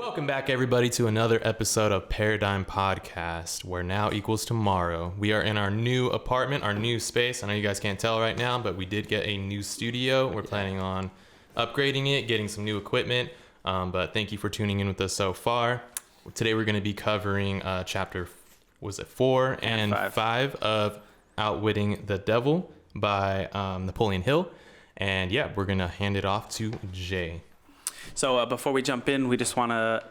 Welcome back, everybody, to another episode of Paradyme Podcast, where now equals tomorrow. We are in our new apartment, our new space. I know you guys can't tell right now, but we did get a new studio. We're planning on upgrading it, getting some new equipment. But thank you for tuning in with us so far. Today we're going to be covering chapter, 4 and 5 of Outwitting the Devil by Napoleon Hill. And yeah, we're going to hand it off to Jay. So before we jump in, we just want to,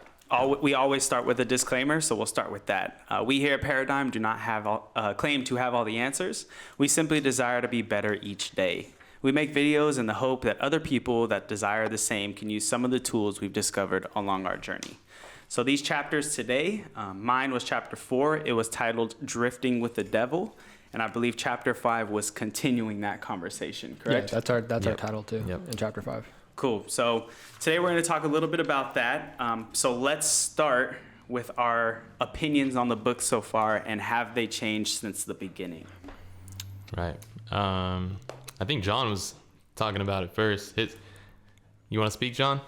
we always start with a disclaimer, so we'll start with that. We here at Paradyme do not have claim to have all the answers. We simply desire to be better each day. We make videos in the hope that other people that desire the same can use some of the tools we've discovered along our journey. So these chapters today, mine was chapter 4. It was titled Drifting with the Devil. And I believe chapter 5 was continuing that conversation, correct? Yeah, that's our title too, in chapter 5. Cool. So today we're going to talk a little bit about that. So let's start with our opinions on the book so far, and have they changed since the beginning? Right. I think John was talking about it first. You want to speak, John?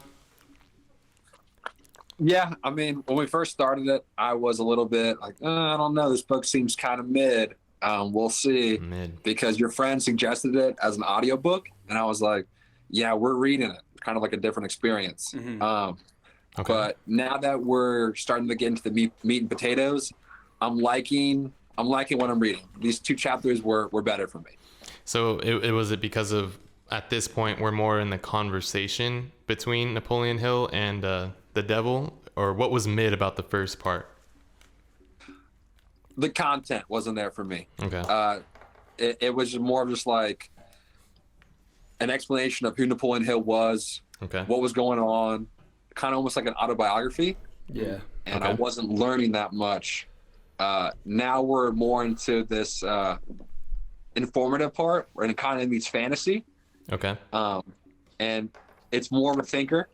Yeah, I mean, when we first started it, I was a little bit like, I don't know, this book seems kind of mid. We'll see. Because your friend suggested it as an audiobook, and I was like, yeah, we're reading it, kind of like a different experience. Okay. But now that we're starting to get into the meat and potatoes, I'm liking what I'm reading. These 2 chapters were better for me. So it was it because of, at this point, we're more in the conversation between Napoleon Hill and the devil, or what was mid about the first part? The content wasn't there for me. Okay. It was more of just like an explanation of who Napoleon Hill was, what was going on, kind of almost like an autobiography. Yeah. And I wasn't learning that much. Now we're more into this informative part, where it kind of meets fantasy. Okay. And it's more of a thinker.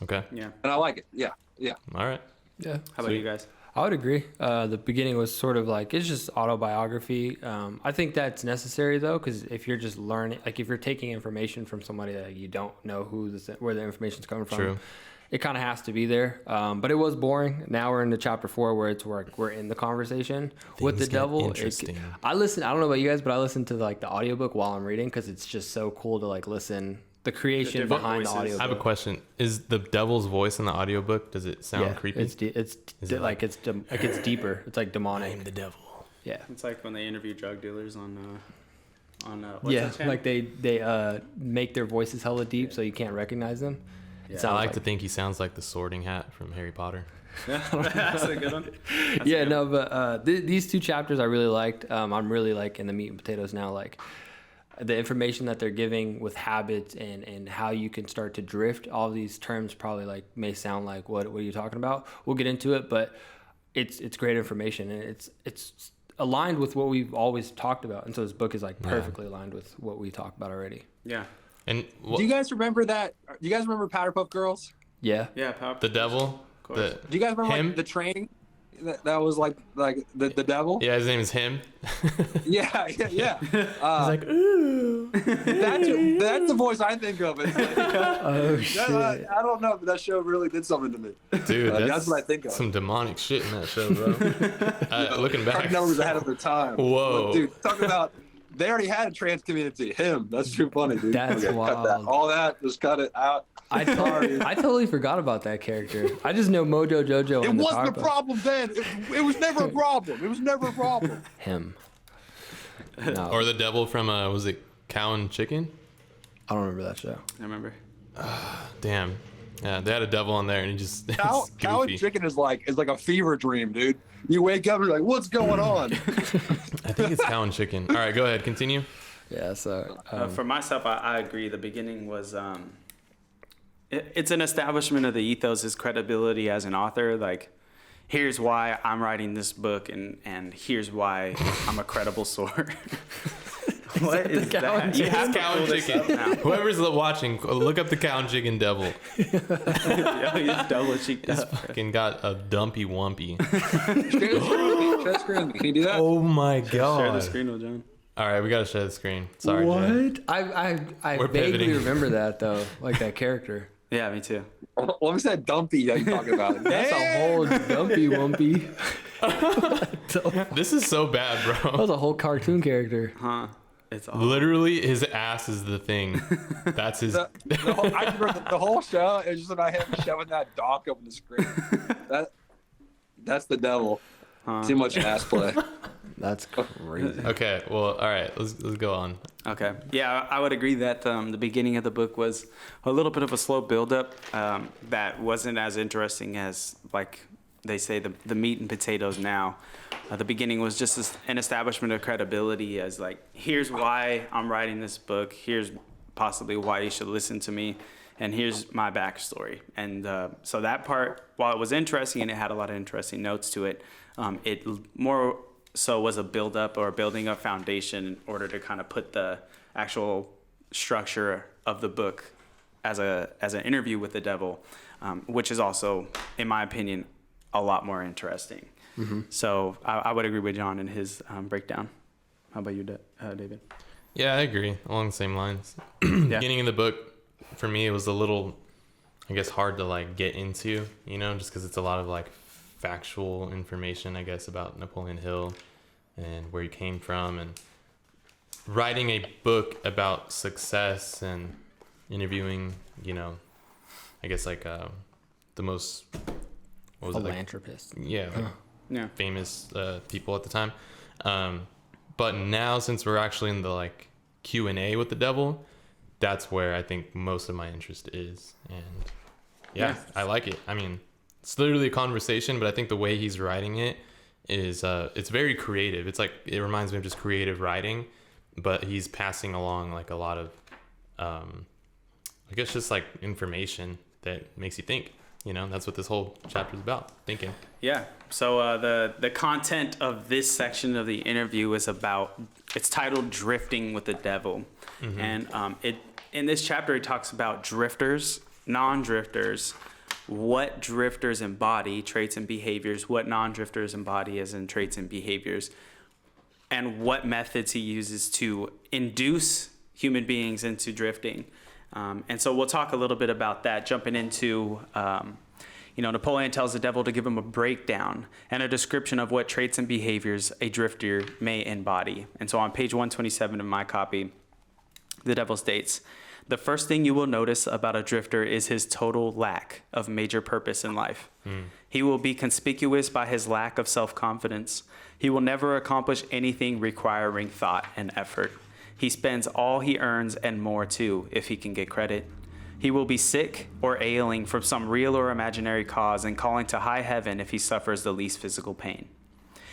Okay. Yeah. And I like it. Yeah. Yeah. All right. Yeah. How about you guys? I would agree. The beginning was sort of like, it's just autobiography. I think that's necessary though, because if you're just learning, like if you're taking information from somebody that you don't know where the information's coming from, True. It kind of has to be there. But it was boring. Now we're into chapter 4 where we're in the conversation with the devil. Interesting. I don't know about you guys, but I listen to like the audiobook while I'm reading, because it's just so cool to like listen. The creation behind the audiobook. I have a question. Is the devil's voice in the audiobook, does it sound creepy? It's deeper. It's like demonic. I'm the devil. Yeah. It's like when they interview drug dealers on like they make their voices hella deep so you can't recognize them. Yeah. I like to think he sounds like the Sorting Hat from Harry Potter. Yeah, that's a good one. But these 2 chapters I really liked. I'm really like in the meat and potatoes now, like the information that they're giving with habits and how you can start to drift. All these terms probably like may sound like what are you talking about? We'll get into it, but it's great information, and it's aligned with what we've always talked about. And so this book is like perfectly aligned with what we talked about already. Yeah. And do you guys remember that? Do you guys remember Powerpuff Girls? Yeah. Yeah. Powerpuff. The devil. Do you guys remember like, the train? That was like the devil. Yeah, his name is him. yeah. He's like, ooh. That's the voice I think of. It's like, oh shit! I don't know, but that show really did something to me. Dude, that's what I think of. Some demonic shit in that show, bro. Looking back, numbers ahead of their time. Whoa, but, dude, talk about. They already had a trans community. Him. That's too funny, dude. That's wild. Cut that. All that, just cut it out. I totally forgot about that character. I just know Mojo Jojo. It wasn't a problem then. It was never a problem. It was never a problem. Him. No. Or the devil from was it Cow and Chicken? I don't remember that show. I remember. Damn. Yeah, they had a devil on there, and he just Cow and Chicken is like a fever dream, dude. You wake up and you're like, what's going on? I think it's Cow and Chicken. All right, go ahead, continue. Yeah. So for myself, I agree. The beginning was it's an establishment of the ethos, his credibility as an author. Like, here's why I'm writing this book, and here's why I'm a credible source. What is that? You have Cow and Chicken. Whoever's watching, look up the Cow and Chicken devil. He's double cheeked He's up. fucking got a dumpy wumpy. Share the screen. Can you do that? Oh my god. Share the screen with John. All right, we gotta share the screen. Sorry, what? Jay. I We're vaguely pivoting. remember that though, like that character. Yeah, me too. What was that dumpy that you're talking about? That's a whole dumpy wumpy. This is so bad, That bro. was a whole cartoon character. Huh? It's all. Literally, his ass is the thing. That's his. I remember the whole show is just about him shoving that dock up in the screen. That's the devil. Too much ass play. That's crazy. Okay, well, all right, let's go on. Okay. Yeah, I would agree that the beginning of the book was a little bit of a slow buildup that wasn't as interesting as, like they say, the meat and potatoes now. The beginning was just an establishment of credibility as, like, here's why I'm writing this book. Here's possibly why you should listen to me. And here's my backstory. And so that part, while it was interesting and it had a lot of interesting notes to it, it more so was a build-up or building a foundation in order to kind of put the actual structure of the book as an interview with the devil, which is also, in my opinion, a lot more interesting. Mm-hmm. So I would agree with John in his breakdown. How about you, David? Yeah, I agree. Along the same lines. Beginning of the book, for me, it was a little, I guess, hard to like get into, just because it's a lot of like factual information, I guess, about Napoleon Hill and where he came from, and writing a book about success and interviewing, I guess like the most, what was Philanthropist. it? Like, yeah. Famous people at the time. But now, since we're actually in the like Q&A with the devil, that's where I think most of my interest is. And yeah, I like it. I mean, it's literally a conversation, but I think the way he's writing it is it's very creative. It's like, it reminds me of just creative writing, but he's passing along like a lot of I guess just like information that makes you think. That's what this whole chapter is about, thinking. Yeah. So the content of this section of the interview is it's titled "Drifting with the Devil," mm-hmm. And in this chapter it talks about drifters, non-drifters, what drifters embody, traits and behaviors, what non-drifters embody as in traits and behaviors, and what methods he uses to induce human beings into drifting. And so we'll talk a little bit about that, jumping into, Napoleon tells the devil to give him a breakdown and a description of what traits and behaviors a drifter may embody. And so on page 127 of my copy, the devil states, "The first thing you will notice about a drifter is his total lack of major purpose in life. He will be conspicuous by his lack of self-confidence. He will never accomplish anything requiring thought and effort. He spends all he earns and more too, if he can get credit. He will be sick or ailing from some real or imaginary cause and calling to high heaven if he suffers the least physical pain.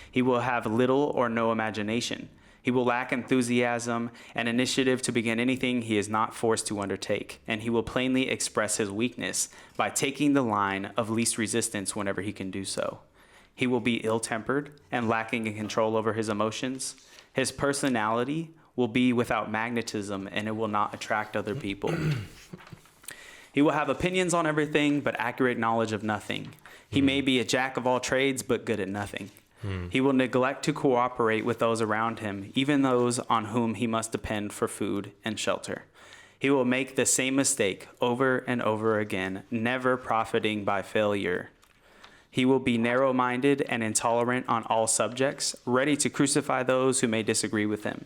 He will have little or no imagination. He will lack enthusiasm and initiative to begin anything he is not forced to undertake, and he will plainly express his weakness by taking the line of least resistance whenever he can do so. He will be ill-tempered and lacking in control over his emotions. His personality will be without magnetism, and it will not attract other people. He will have opinions on everything, but accurate knowledge of nothing. He may be a jack of all trades, but good at nothing. He will neglect to cooperate with those around him, even those on whom he must depend for food and shelter. He will make the same mistake over and over again, never profiting by failure. He will be narrow-minded and intolerant on all subjects, ready to crucify those who may disagree with him.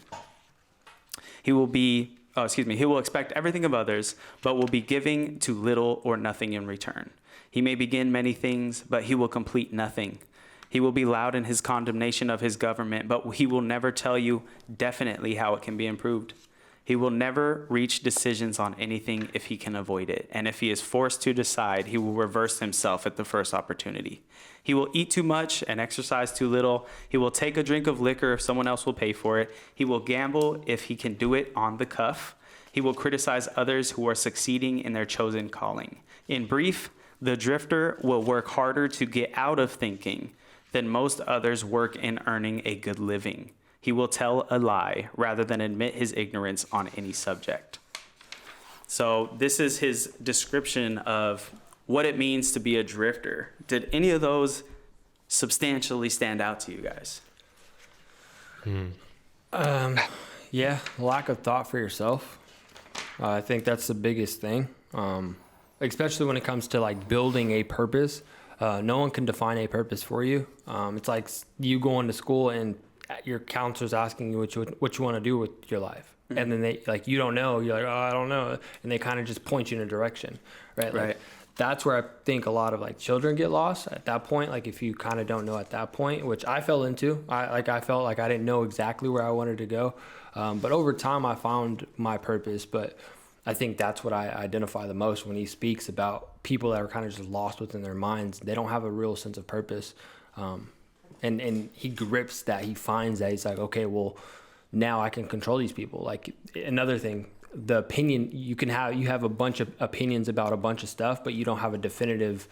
He will expect everything of others, but will be giving to little or nothing in return. He may begin many things, but he will complete nothing. He will be loud in his condemnation of his government, but he will never tell you definitely how it can be improved. He will never reach decisions on anything if he can avoid it, and if he is forced to decide, he will reverse himself at the first opportunity. He will eat too much and exercise too little. He will take a drink of liquor if someone else will pay for it. He will gamble if he can do it on the cuff. He will criticize others who are succeeding in their chosen calling. In brief, the drifter will work harder to get out of thinking than most others work in earning a good living. He will tell a lie rather than admit his ignorance on any subject." So this is his description of what it means to be a drifter. Did any of those substantially stand out to you guys? Yeah, lack of thought for yourself. I think that's the biggest thing. especially when it comes to like building a purpose. No one can define a purpose for you. It's like you going to school and your counselor's asking you what you want to do with your life. Mm-hmm. And then they like, you don't know, you're like, oh, I don't know. And they kind of just point you in a direction, right? Right. Like, that's where I think a lot of like children get lost at that point. Like if you kind of don't know at that point, which I fell into, I felt like I didn't know exactly where I wanted to go. But over time I found my purpose. But I think that's what I identify the most when he speaks about people that are kind of just lost within their minds. They don't have a real sense of purpose. And he grips that, he finds that, he's like, okay, well, now I can control these people. Like another thing, the opinion you have a bunch of opinions about a bunch of stuff, but you don't have a definitive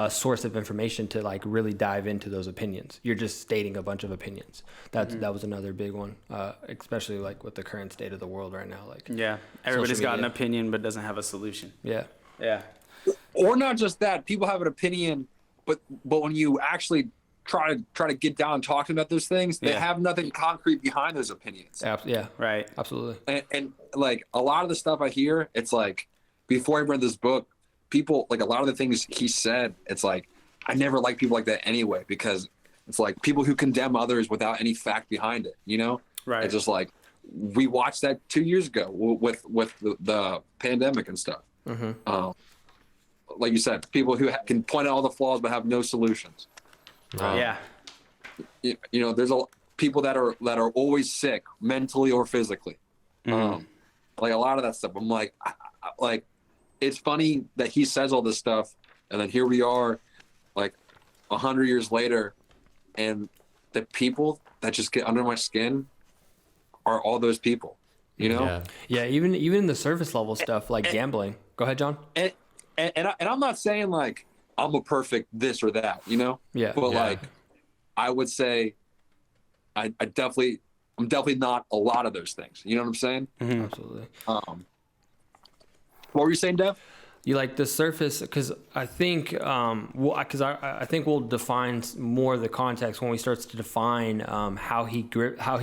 source of information to like really dive into those opinions. You're just stating a bunch of opinions. That was another big one, especially like with the current state of the world right now. Like everybody's got an opinion but doesn't have a solution. Yeah. Or not just that, people have an opinion, but when you actually try to get down and talk about those things, they have nothing concrete behind those opinions. Yeah. Right. Absolutely. And like a lot of the stuff I hear, it's like before I read this book, people like a lot of the things he said, it's like I never liked people like that anyway, because it's like people who condemn others without any fact behind it, you know? Right. It's just like we watched that 2 years ago with the pandemic and stuff. Mm-hmm. Like you said, people who can point out all the flaws but have no solutions. Yeah. You know, there's people that are always sick mentally or physically. Like a lot of that stuff. I'm like, like it's funny that he says all this stuff, and then here we are, like 100 years later, and the people that just get under my skin are all those people. You know? Yeah. Even the surface level stuff like gambling. Go ahead, John. And I'm not saying like I'm a perfect this or that, you know? Yeah. But like, I would say I'm definitely not a lot of those things. You know what I'm saying? Mm-hmm. Absolutely. What were you saying, Dev? You like the surface, because I think, I think we'll define more of the context when we start to define how he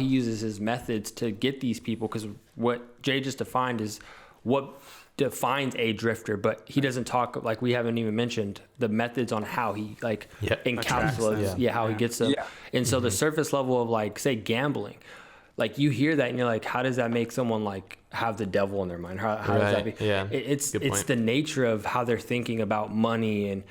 uses his methods to get these people. Because what Jay just defined is what defines a drifter, but he doesn't talk, like we haven't even mentioned the methods on how he like encapsulates how he gets them. And so the surface level of like, say, gambling, like you hear that and you're like, how does that make someone like have the devil in their mind? How does that be? It's the nature of how they're thinking about money and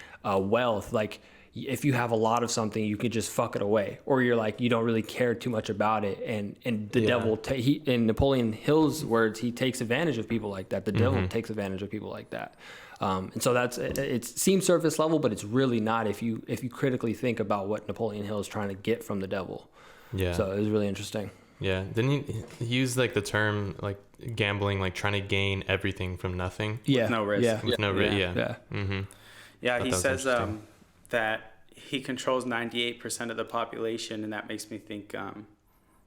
wealth. Like if you have a lot of something, you can just fuck it away, or you're like, you don't really care too much about it. And the devil, in Napoleon Hill's words, he takes advantage of people like that. The devil takes advantage of people like that. And so it seems surface level, but it's really not if you critically think about what Napoleon Hill is trying to get from the devil. Yeah. So it was really interesting. Yeah. Didn't he use like the term like gambling, like trying to gain everything from nothing? Yeah. With no risk. Yeah. With no risk. Yeah. Mm-hmm. Yeah. He says that he controls 98% of the population, and that makes me think,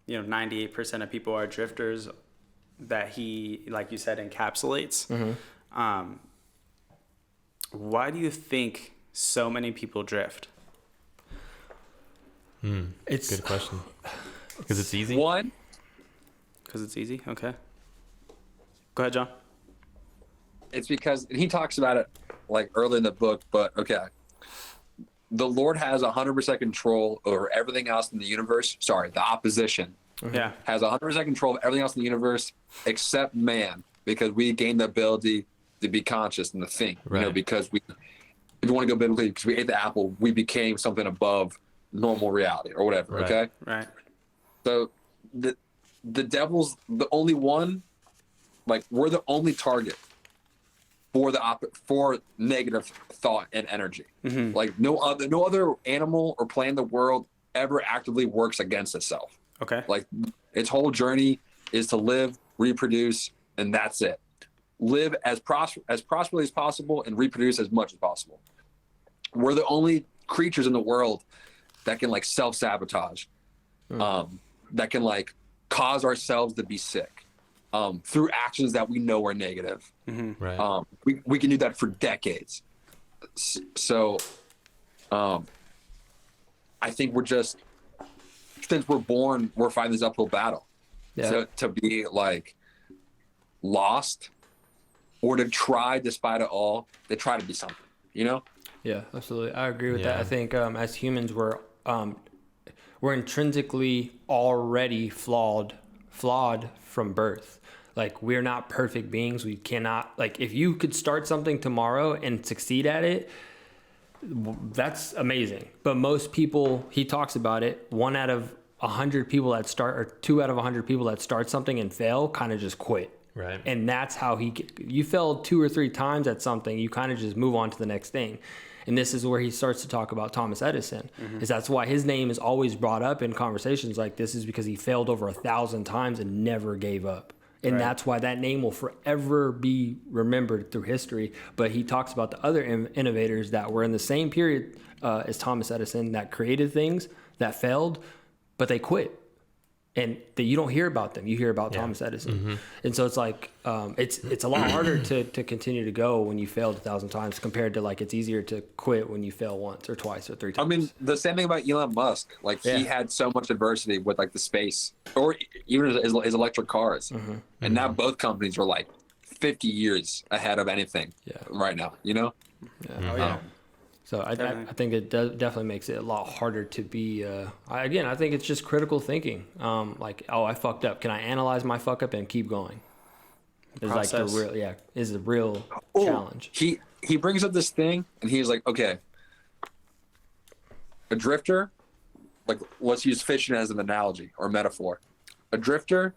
98% of people are drifters that he, like you said, encapsulates. Mm-hmm. Why do you think so many people drift? It's a good question. Because it's easy? One. Because it's easy? Okay. Go ahead, John. It's because, and he talks about it like early in the book, but okay. The Lord has 100% control over everything else in the universe. Sorry, the opposition. Yeah. Has 100% control of everything else in the universe except man, because we gained the ability to be conscious and to think. Right. You know, because if you want to go biblically, because we ate the apple, we became something above normal reality or whatever. Right. Okay. Right. So the devil's the only one, like we're the only target for negative thought and energy. Mm-hmm. Like no other animal or plant in the world ever actively works against itself. Okay. Like its whole journey is to live, reproduce, and that's it. Live as prosperously as possible and reproduce as much as possible. We're the only creatures in the world that can like self-sabotage, that can like cause ourselves to be sick through actions that we know are negative. Mm-hmm. Right. We can do that for decades. So I think we're just, since we're born, we're fighting this uphill battle. Yeah. So to be like lost or to try despite it all, they try to be something, you know? Yeah, absolutely. I agree with that. I think as humans, we're intrinsically already flawed from birth. Like, we're not perfect beings. We cannot, like, if you could start something tomorrow and succeed at it, that's amazing. But most people, he talks about it, 1 out of 100 people that start, or 2 out of 100 people that start something and fail kind of just quit. Right. And that's how you failed 2 or 3 times at something, you kind of just move on to the next thing. And this is where he starts to talk about Thomas Edison. Is that's why his name is always brought up in conversations like this, is because he failed over 1,000 times and never gave up. And that's why that name will forever be remembered through history. But he talks about the other innovators that were in the same period as Thomas Edison, that created things that failed, but they quit. And that you don't hear about them. You hear about Thomas Edison. And so it's like, it's a lot harder to continue to go when you failed 1,000 times, compared to, like, it's easier to quit when you fail once or twice or 3 times. I mean, the same thing about Elon Musk. Like, he had so much adversity with, like, the space, or even his electric cars. And now both companies are like 50 years ahead of anything right now, you know? So I think it definitely makes it a lot harder to be, I think it's just critical thinking. Like, oh, I fucked up. Can I analyze my fuck up and keep going? It's like the real, is a real challenge. He brings up this thing, and he's like, okay, a drifter, like, let's use fishing as an analogy or metaphor. A drifter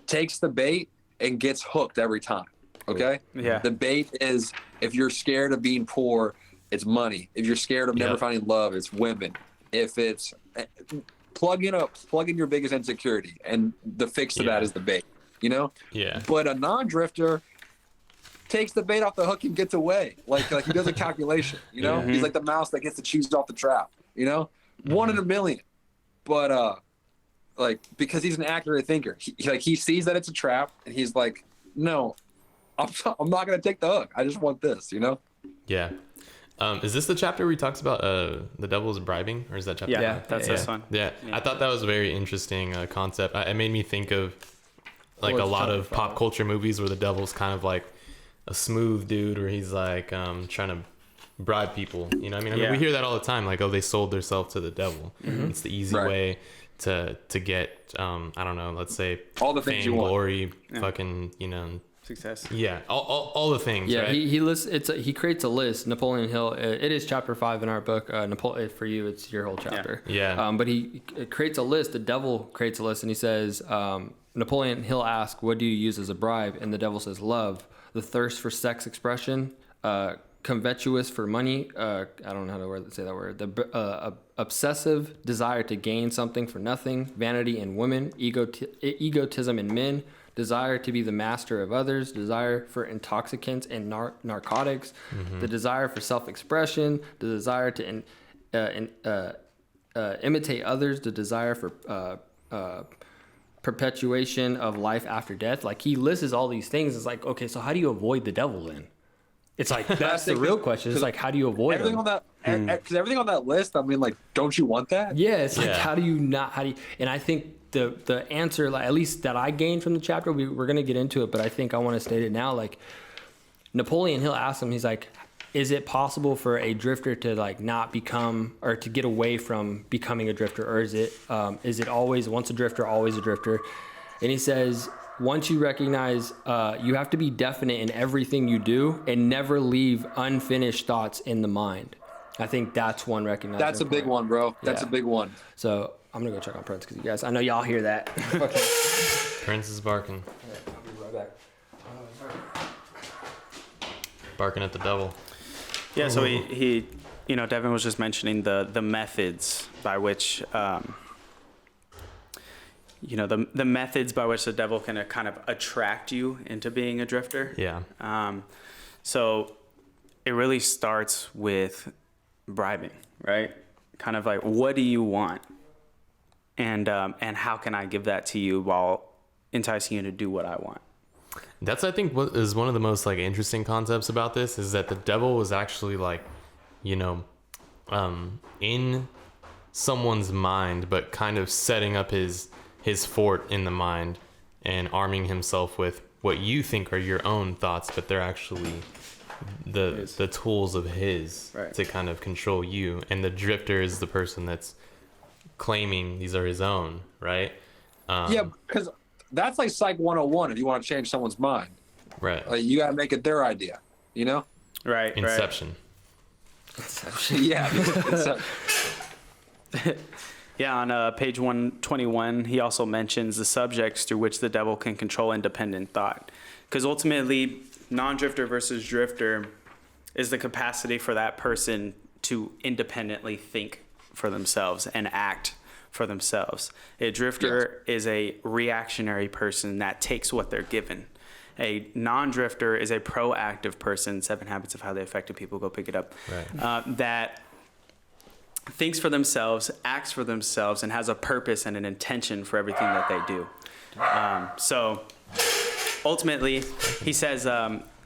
takes the bait and gets hooked every time, okay? Yeah. The bait is, if you're scared of being poor, it's money. If you're scared of never finding love, it's women. If it's plug in your biggest insecurity, and the fix to that is the bait, you know? Yeah. But a non-drifter takes the bait off the hook and gets away. Like he does a calculation, you know? He's like the mouse that gets the cheese off the trap, you know? 1 in a million. But like, because he's an accurate thinker, he sees that it's a trap, and he's like, no, I'm not gonna take the hook. I just want this, you know? Yeah. Is this the chapter where he talks about the devil is bribing, or is that chapter? Yeah, that's this one. Yeah, I thought that was a very interesting concept. It made me think of, like, a lot of pop culture movies where the devil's kind of like a smooth dude, where he's like trying to bribe people. You know what I mean? I mean, we hear that all the time, like, oh, they sold themselves to the devil. It's the easy way to get I don't know, let's say all the things fame, you want. glory, fucking, you know, success. Yeah, all the things. Yeah, right? he lists. He creates a list. Napoleon Hill. It is chapter 5 in our book. For you, it's your whole chapter. Yeah. But he creates a list. The devil creates a list, and he says, Napoleon Hill asks, "What do you use as a bribe?" And the devil says, "Love, the thirst for sex expression, covetous for money. I don't know how to say that word. The obsessive desire to gain something for nothing, vanity in women, egotism in men." Desire to be the master of others, desire for intoxicants and narcotics, the desire for self-expression, the desire to imitate others, the desire for perpetuation of life after death. Like, he lists all these things. It's like, okay, so how do you avoid the devil then? It's like, that's the real question. It's like, how do you avoid everything him? on that? Because everything on that list, I mean, like, don't you want that? Yeah, it's like, how do you, and I think the answer, like, at least that I gained from the chapter, we're going to get into it, but I think I want to state it now. Like, Napoleon Hill asked him, he's like, is it possible for a drifter to, like, not become, or to get away from becoming a drifter? Or is it always, once a drifter, always a drifter? And he says, once you recognize, you have to be definite in everything you do and never leave unfinished thoughts in the mind. I think that's one recognized. That's a big one, bro. That's a big one. So I'm gonna go check on Prince, because you guys, I know y'all hear that. Prince is barking. I'll be right back. Barking at the devil. Yeah, so he Devin was just mentioning the methods by which, the methods by which the devil can kind of attract you into being a drifter. Yeah. So it really starts with bribing, right? Kind of like, what do you want? And how can I give that to you while enticing you to do what I want? That's, I think, what is one of the most, like, interesting concepts about this, is that the devil was actually, like, in someone's mind, but kind of setting up his fort in the mind and arming himself with what you think are your own thoughts, but they're actually the tools of his to kind of control you. And the drifter is the person that's claiming these are his own, right? Yeah, because that's like Psych 101 if you want to change someone's mind. Right. Like, you got to make it their idea, you know? Right. Inception. Yeah. Yeah, on page 121, he also mentions the subjects through which the devil can control independent thought. Because ultimately, non-drifter versus drifter is the capacity for that person to independently think for themselves and act for themselves. A drifter is a reactionary person that takes what they're given. A non-drifter is a proactive person, 7 Habits of How They Affected People, go pick it up, that thinks for themselves, acts for themselves, and has a purpose and an intention for everything that they do. So ultimately, he says,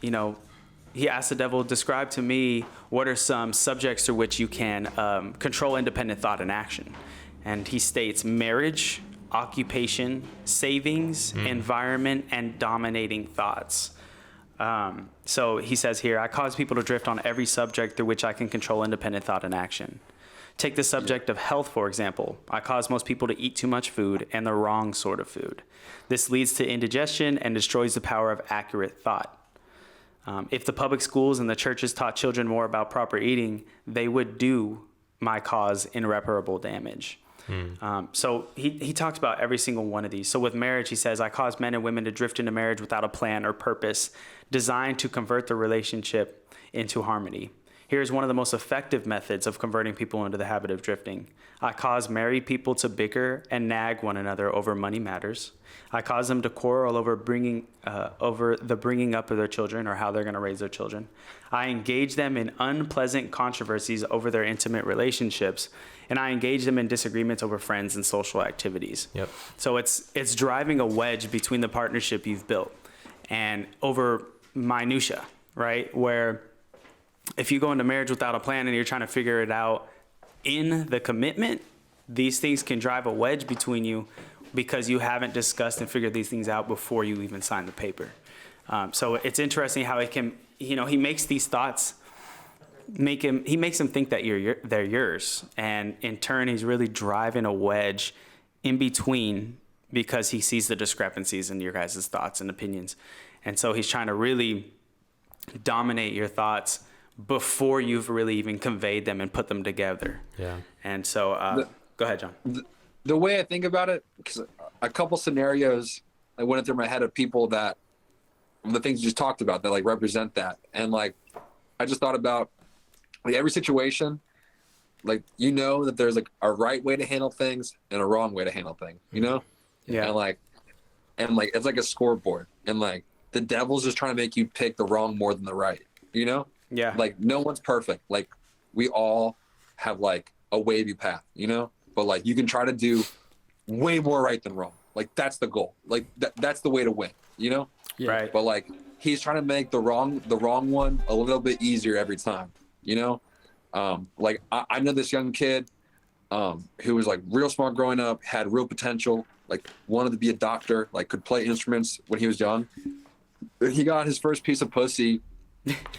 he asks the devil, describe to me what are some subjects through which you can control independent thought and action. And he states marriage, occupation, savings, environment, and dominating thoughts. So he says here, I cause people to drift on every subject through which I can control independent thought and action. Take the subject of health, for example. I cause most people to eat too much food and the wrong sort of food. This leads to indigestion and destroys the power of accurate thought. If the public schools and the churches taught children more about proper eating, they would do my cause irreparable damage. So he talks about every single one of these. So with marriage, he says, I cause men and women to drift into marriage without a plan or purpose designed to convert the relationship into harmony. Here's one of the most effective methods of converting people into the habit of drifting. I cause married people to bicker and nag one another over money matters. I cause them to quarrel over the bringing up of their children or how they're going to raise their children. I engage them in unpleasant controversies over their intimate relationships, and I engage them in disagreements over friends and social activities. Yep. So it's driving a wedge between the partnership you've built and over minutia, right? Where if you go into marriage without a plan and you're trying to figure it out in the commitment, these things can drive a wedge between you because you haven't discussed and figured these things out before you even sign the paper. So it's interesting how it can, he makes these thoughts, he makes them think that they're yours. And in turn, he's really driving a wedge in between because he sees the discrepancies in your guys' thoughts and opinions. And so he's trying to really dominate your thoughts before you've really even conveyed them and put them together. Yeah. And so, go ahead, John. The way I think about it, because a couple scenarios I went through my head of people that, the things you just talked about that like represent that. And like, I just thought about like every situation, like, that there's like a right way to handle things and a wrong way to handle things, Yeah. And like, it's like a scoreboard, and like the devil's just trying to make you pick the wrong more than the right, Yeah. Like no one's perfect. Like we all have like a wavy path, but like you can try to do way more right than wrong. Like that's the goal. Like that's the way to win, Yeah. Right. But like he's trying to make the wrong one a little bit easier every time, Like I know this young kid who was like real smart growing up, had real potential, like wanted to be a doctor, like could play instruments when he was young. He got his first piece of pussy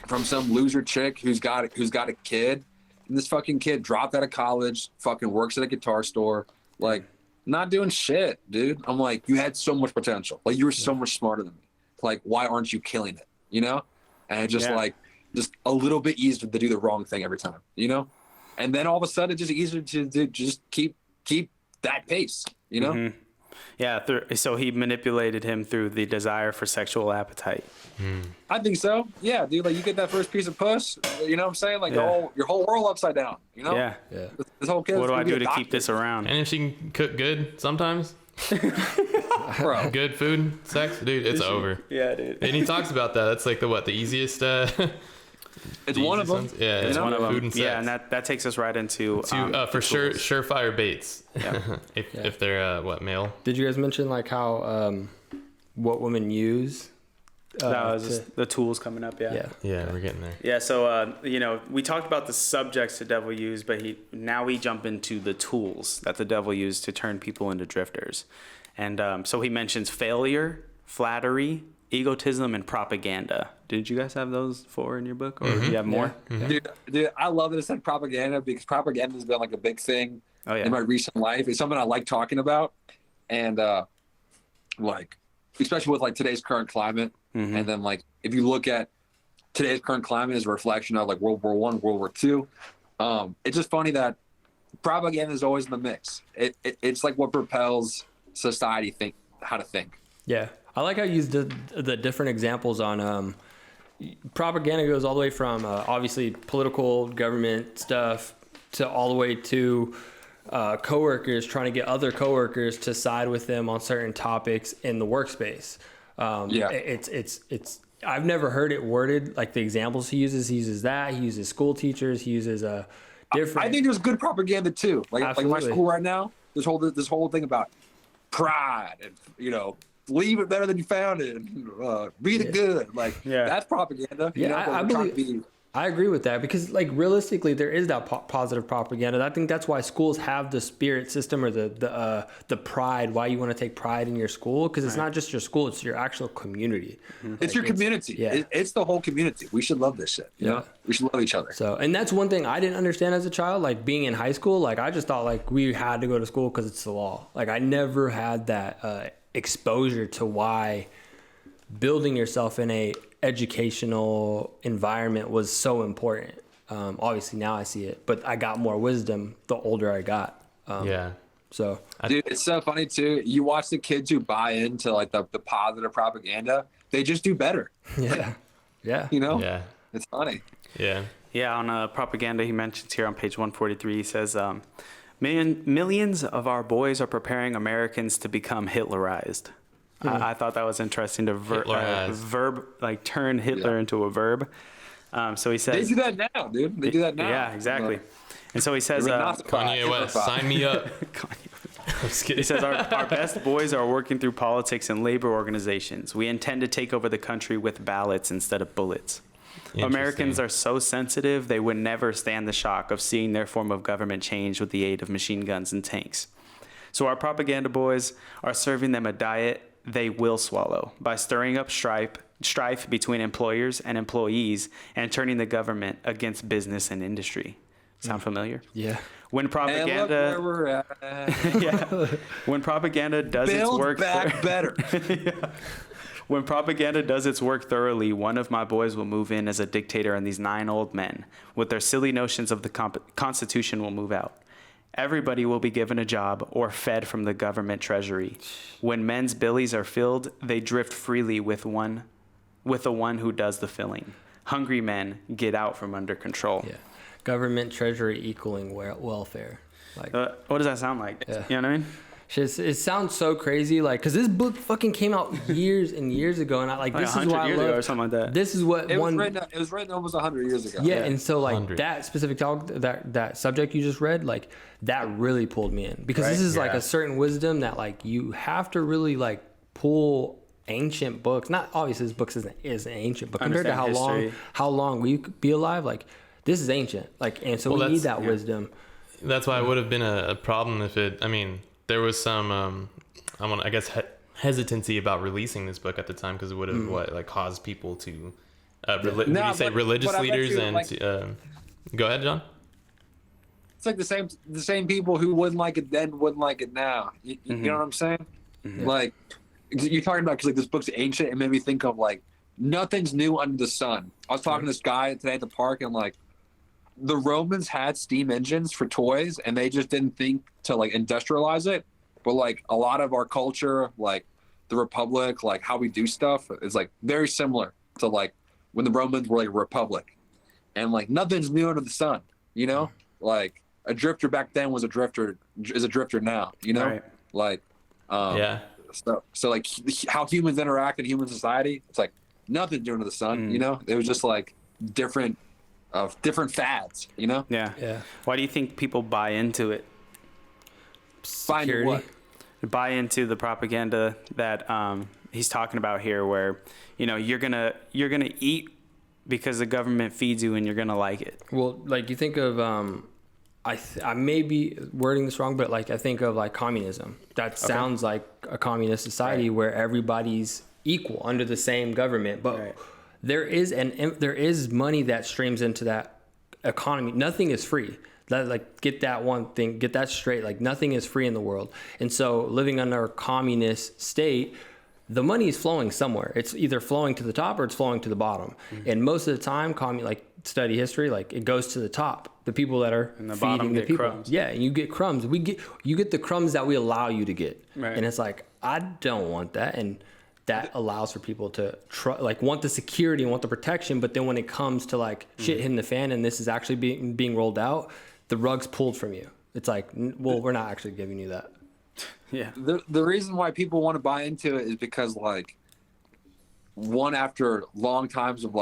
from some loser chick who's got a kid, and this fucking kid dropped out of college, fucking works at a guitar store, like not doing shit, dude. I'm like, you had so much potential, like you were so much smarter than me, like why aren't you killing it, And it's just like just a little bit easier to do the wrong thing every time, and then all of a sudden it's just easier to just keep that pace, Mm-hmm. Yeah, so he manipulated him through the desire for sexual appetite. I think so. Yeah, dude. Like you get that first piece of puss, you know what I'm saying? Like your whole world upside down. Yeah. This whole kid. What do I do to keep this around? And if she can cook good sometimes, bro, good food, sex, dude, it's over. Yeah, dude. And he talks about that. That's like the easiest. It's one of them. Yeah, it's one of them. Food and sex. Yeah, and that takes us right into for sure surefire baits. Yeah. if they're male. Did you guys mention like how what women use? The tools coming up. Yeah, we're getting there. Yeah, so we talked about the subjects the devil used, but now we jump into the tools that the devil used to turn people into drifters. And so he mentions failure, flattery, egotism, and propaganda. Did you guys have those 4 in your book, or do you have more? Dude, I love that it said propaganda because propaganda has been like a big thing in my recent life. It's something I like talking about, and like especially with like today's current climate, and then like if you look at today's current climate as a reflection of like World War I, World War II. It's just funny that propaganda is always in the mix. It's like what propels society how to think. Yeah, I like how you used the different examples on propaganda. Goes all the way from obviously political government stuff to all the way to coworkers trying to get other coworkers to side with them on certain topics in the workspace. It's I've never heard it worded like the examples he uses. He uses that. He uses school teachers. He uses different. I think there's good propaganda too. Like my school right now. This whole thing about pride and leave it better than you found it. And, read it good. Like that's propaganda. I agree with that because like realistically there is that positive propaganda. I think that's why schools have the spirit system or the pride, why you want to take pride in your school, because it's not just your school, it's your actual community. It's your community. It's the whole community. We should love this shit. You know? We should love each other. So, and that's one thing I didn't understand as a child, like being in high school, like I just thought like we had to go to school because it's the law. Like I never had that exposure to why building yourself in a educational environment was so important. Obviously now I see it, but I got more wisdom the older I got. So dude, it's so funny too. You watch the kids who buy into like the positive propaganda, they just do better. It's funny. On propaganda he mentions here on page 143, he says millions of our boys are preparing Americans to become Hitlerized. I thought that was interesting to verb, like turn Hitler into a verb. So he says they do that now, dude. They do that now. Yeah, exactly. And so he says, Kanye West, sign me up. He says our best boys are working through politics and labor organizations. We intend to take over the country with ballots instead of bullets. Americans are so sensitive they would never stand the shock of seeing their form of government change with the aid of machine guns and tanks. So our propaganda boys are serving them a diet they will swallow by stirring up strife between employers and employees and turning the government against business and industry. Sound familiar? Yeah. When propaganda, and look where we're at. When propaganda does its work better. When propaganda does its work thoroughly, one of my boys will move in as a dictator, and these 9 old men, with their silly notions of the Constitution, will move out. Everybody will be given a job or fed from the government treasury. When men's bellies are filled, they drift freely with the one who does the filling. Hungry men get out from under control. Yeah. Government treasury equaling welfare. Like, what does that sound like? Yeah. You know what I mean? It sounds so crazy, like, because this book fucking came out years and years ago, and this is why I love, or something like that. This is what it was written almost 100 years ago. Yeah, and so like 100. that specific that subject you just read, like that really pulled me in because this is like a certain wisdom that like you have to really like pull ancient books. Not obviously this book is an ancient, but compared to how long we could be alive, like this is ancient. Like, and so we need that wisdom. That's why it would have been a problem if there was some, I guess, hesitancy about releasing this book at the time because it would have caused people to, religious leaders and go ahead, John. It's like the same people who wouldn't like it then wouldn't like it now. You know what I'm saying? Mm-hmm. Like you're talking about because like this book's ancient. It made me think of like nothing's new under the sun. I was talking to this guy today at the park and like the Romans had steam engines for toys and they just didn't think to like industrialize it. But like a lot of our culture, like the Republic, like how we do stuff is like very similar to like when the Romans were like a republic. And like nothing's new under the sun, you know? Like a drifter back then is a drifter now, you know? Right. Like so like how humans interact in human society, it's like nothing's new under the sun, you know? It was just like different fads, you know? Yeah. Why do you think people buy into it? Security. What? Buy into the propaganda that he's talking about here, where you're gonna eat because the government feeds you and you're gonna like it. Well, like you think of I may be wording this wrong, but like I think of like communism. That sounds like a communist society where everybody's equal under the same government, but there is money that streams into that economy. Nothing is free. Get that one thing, get that straight. Like, nothing is free in the world. And so living under a communist state, the money is flowing somewhere. It's either flowing to the top or it's flowing to the bottom. Mm-hmm. And most of the time, study history, like, it goes to the top. The people that are and the feeding bottom the get people. Crumbs. Yeah, and you get crumbs. You get the crumbs that we allow you to get. Right. And it's like, I don't want that. And that allows for people to want the security and want the protection. But then when it comes to shit hitting the fan and this is actually being rolled out, the rug's pulled from you. It's like, well, we're not actually giving you that. Yeah. The reason why people want to buy into it is because after long times of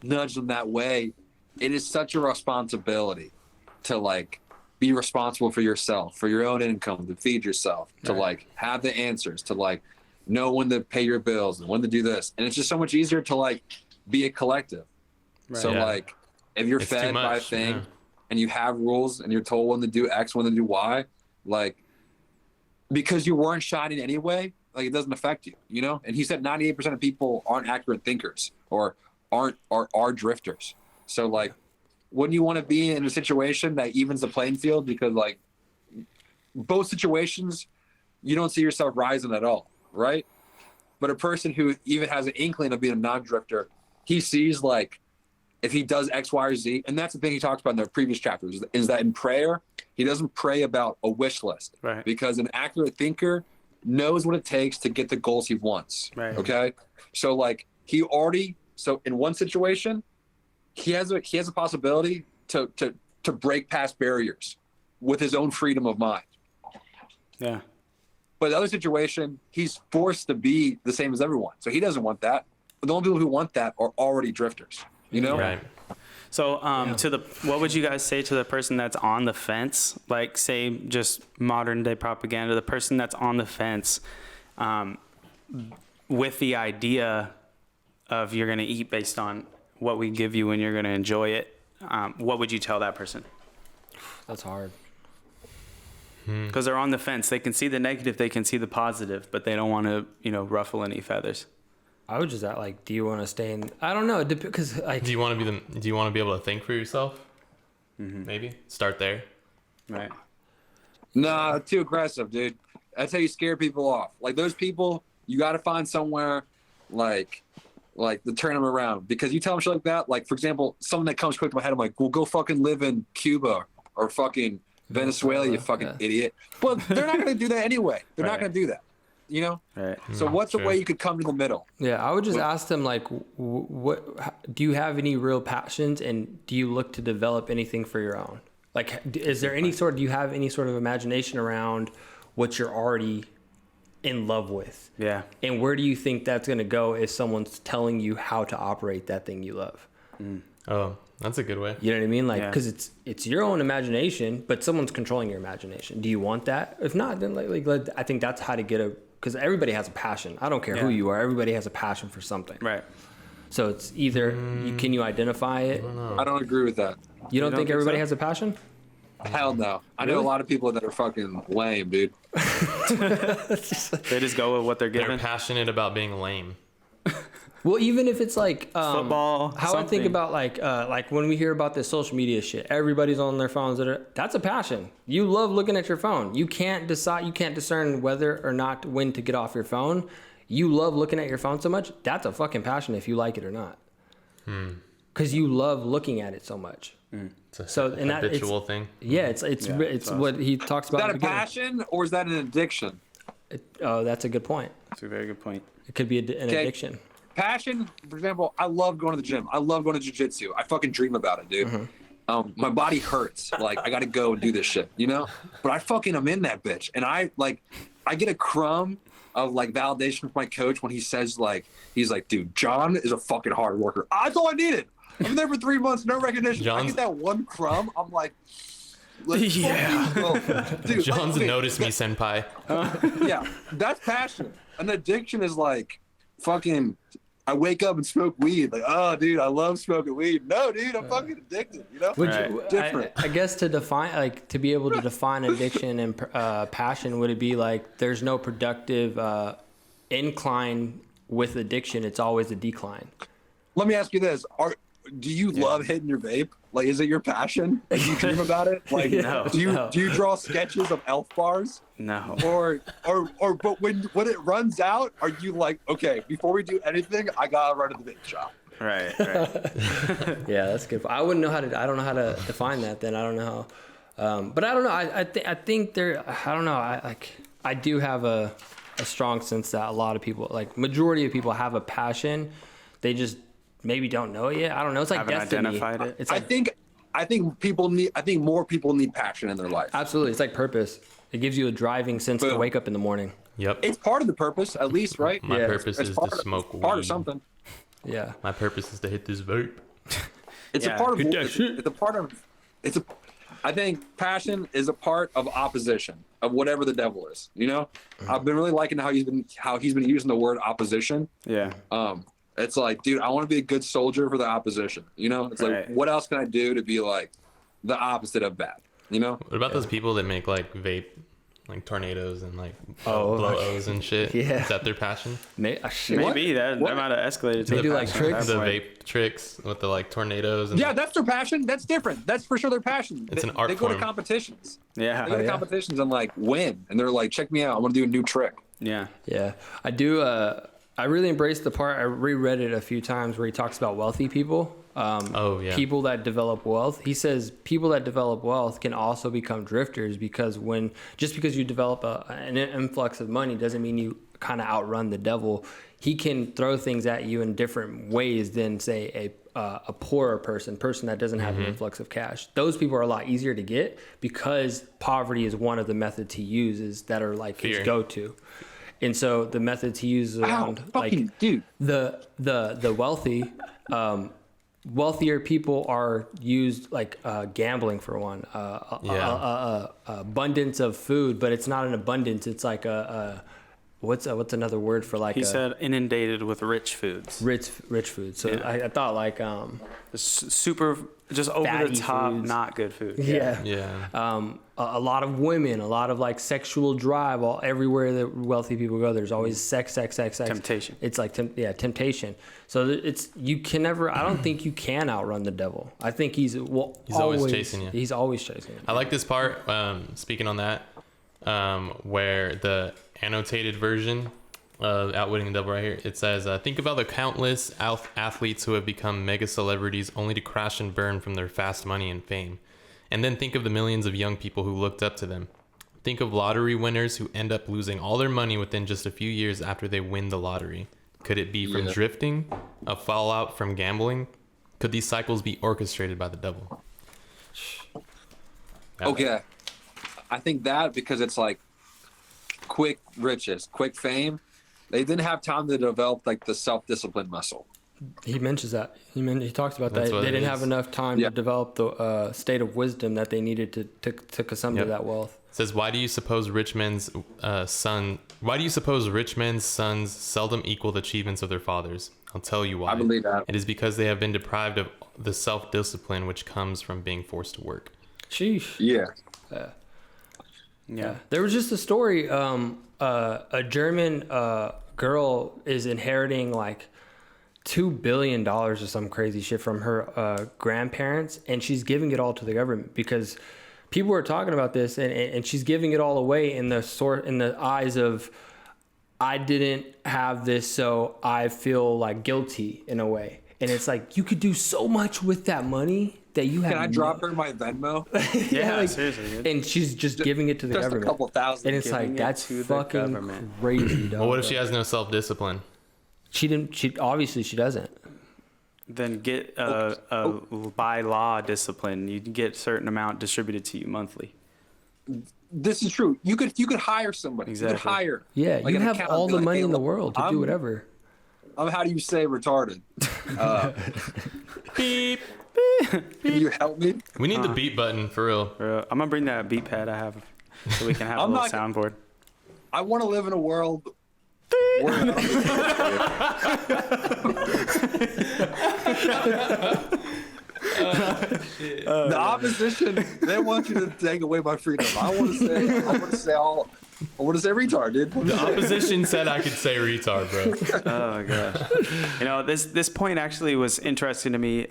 nudge them that way, it is such a responsibility to be responsible for yourself, for your own income, to feed yourself, to have the answers, to know when to pay your bills and when to do this. And it's just so much easier to be a collective. Right. So if you're fed by a thing and you have rules and you're told when to do X, when to do Y, because you weren't shining anyway, it doesn't affect you, you know? And he said 98% of people aren't accurate thinkers or are drifters. So wouldn't you want to be in a situation that evens the playing field? Because both situations, you don't see yourself rising at all, right? But a person who even has an inkling of being a non-drifter, he sees if he does X, Y, or Z, and that's the thing he talks about in the previous chapters, is that in prayer, he doesn't pray about a wish list. Right. Because an accurate thinker knows what it takes to get the goals he wants. Right. Okay? So so in one situation, he has a possibility to break past barriers with his own freedom of mind. Yeah. But the other situation, he's forced to be the same as everyone. So he doesn't want that. But the only people who want that are already drifters, you know? Right. So what would you guys say to the person that's on the fence? Say just modern day propaganda, the person that's on the fence with the idea of you're going to eat based on what we give you and you're going to enjoy it. What would you tell that person? That's hard. Because they're on the fence. They can see the negative, they can see the positive, but they don't want to, ruffle any feathers. I would just ask, do you want to stay in? I don't know, because do you want to be able to think for yourself? Mm-hmm. Maybe start there. Right. Nah, too aggressive, dude. That's how you scare people off. Those people, you got to find somewhere to turn them around, because you tell them shit like that. For example, something that comes quick to my head, I'm like, well, go fucking live in Cuba or fucking Venezuela, you fucking idiot. But they're not going to do that anyway. They're not going to do that, you know? Right. So what's a way you could come to the middle? Yeah, I would just ask them, what do you have any real passions, and do you look to develop anything for your own? Is there do you have any sort of imagination around what you're already in love with? Yeah. And where do you think that's going to go if someone's telling you how to operate that thing you love? Oh, that's a good way. You know what I mean? Because it's your own imagination, but someone's controlling your imagination. Do you want that? If not, then I think that's how to get because everybody has a passion. I don't care who you are. Everybody has a passion for something. Right. So it's either can you identify it? I don't agree with that. You don't think everybody has a passion? Hell no. I know a lot of people that are fucking lame, dude. They just go with what they're given. They're passionate about being lame. Well, even if it's football, how something. I think about when we hear about this social media shit, everybody's on their phones. That's a passion. You love looking at your phone. You can't discern whether or not when to get off your phone. You love looking at your phone so much. That's a fucking passion if you like it or not. Because you love looking at it so much. It's a habitual thing. Yeah, it's awesome. What he talks about. Is that a passion or is that an addiction? That's a good point. That's a very good point. It could be an addiction. Passion, for example, I love going to the gym. I love going to jiu-jitsu. I fucking dream about it, dude. Mm-hmm. My body hurts. I got to go and do this shit, you know? But I fucking am in that bitch. And I get a crumb of validation from my coach when he says he's like, dude, John is a fucking hard worker. That's all I needed. I've been there for 3 months, no recognition. I get that one crumb. I'm like, yeah. Dude, John's noticed me, senpai. Yeah, that's passion. An addiction is fucking, I wake up and smoke weed. Oh, dude, I love smoking weed. No, dude, I'm fucking addicted. You know, different. I guess to define, to be able to define addiction and passion, would it be there's no productive incline with addiction, it's always a decline. Let me ask you this: do you love hitting your vape? Like, is it your passion? Like, do you dream about it? Like, No. do you draw sketches of elf bars? No. But when it runs out, are you like, okay, before we do anything, I gotta run to the vape shop? Right. Yeah, that's good. I don't know how to define that. Then I don't know how. But I don't know. I think there. I don't know. I do have a strong sense that a lot of people, like majority of people, have a passion. They just maybe don't know it yet. I don't know. It's like Haven't destiny. identified it. It's like, I think more people need passion in their life. absolutely. It's like purpose. It gives you a driving sense to Boom. wake up in the morning. Yep. It's part of the purpose, at least, right? My Yeah. purpose It's is part to of- smoke it's weed. part of something. Yeah. My purpose is to hit this vape. It's Yeah. a part of. Hit that It's, shit. it's a part of. It's a. I think passion is a part of opposition of whatever the devil is. You know, I've been really liking how he's been using the word opposition. Yeah. It's like, dude, I want to be a good soldier for the opposition. You know, it's Right. like, what else can I do to be like the opposite of bad? You know, What about those people that make like vape, like tornadoes and like Oh, blow okay. O's and shit? Yeah. Is that their passion? Shit. Maybe that What? might have escalated to They the do, like, passion at tricks? that The point. vape tricks with the like tornadoes. And yeah, that's their passion. That's different. That's for sure their passion. It's they, an art They go to form. competitions. Yeah. They go to yeah. competitions and like win, and they're like, check me out. I want to do a new trick. Yeah. Yeah, I do. I really embrace the part. I reread it a few times where he talks about wealthy people. Oh, yeah. People that develop wealth. He says people that develop wealth can also become drifters because just because you develop an influx of money doesn't mean you kind of outrun the devil. He can throw things at you in different ways than say a poorer person that doesn't have an influx of cash. Those people are a lot easier to get because poverty is one of the methods he uses that are like his Fear. go-to. And so the methods he uses around fucking like dude. the wealthy, wealthier people are used like gambling for one. Abundance of food, but it's not an abundance. It's like what's another word for like He said inundated with rich foods. rich food. So Yeah. I thought like Super, just over Fatty the top, foods. not good food. yeah. Yeah. A lot of women, a lot of like sexual drive. Everywhere that wealthy people go, there's always sex. Temptation. It's like temptation. So it's you can never. I don't think you can outrun the devil. I think he's always chasing you. He's always chasing you. I like this part, speaking on that, where the annotated version of Outwitting the Devil right here, it says, think about the countless athletes who have become mega celebrities only to crash and burn from their fast money and fame. And then think of the millions of young people who looked up to them. Think of lottery winners who end up losing all their money within just a few years after they win the lottery. Could it be from drifting, a fallout from gambling? Could these cycles be orchestrated by the devil? Okay, I think that because it's like quick riches, quick fame. They didn't have time to develop like the self-discipline muscle. He mentions that. He talks about That's that. what They it didn't is. have enough time Yeah. to develop the state of wisdom that they needed to consume Yep. that wealth. It says, why do you suppose rich men's sons seldom equal the achievements of their fathers? I'll tell you why. I believe that. It is because they have been deprived of the self-discipline which comes from being forced to work. Sheesh. Yeah. Yeah. There was just a story. A German girl is inheriting like $2 billion or some crazy shit from her grandparents, and she's giving it all to the government because people were talking about this, and she's giving it all away in the eyes of, I didn't have this, so I feel like guilty in a way. And it's like, you could do so much with that money that you have. Can I drop her my Venmo? Yeah, like- seriously. Dude. And she's just giving it to the Just government. a couple thousand. And it's Giving like, it that's to the fucking government. crazy, dog. Well, what if she has no self-discipline? She obviously she doesn't. Then get by law discipline. You can get a certain amount distributed to you monthly. This is true. You could hire somebody. Exactly. You could hire. Yeah, like you an have accountant, all be the like, money hey, in the look, world to do whatever. How do you say retarded? Beep. Can you help me? We need the beat button for real. I'm gonna bring that beat pad I have so we can have a I'm little not- soundboard. I want to live in a world where The opposition, they want you to take away my freedom. I want to say retard, dude. The opposition said I could say retard, bro. Oh my gosh. You know, this point actually was interesting to me.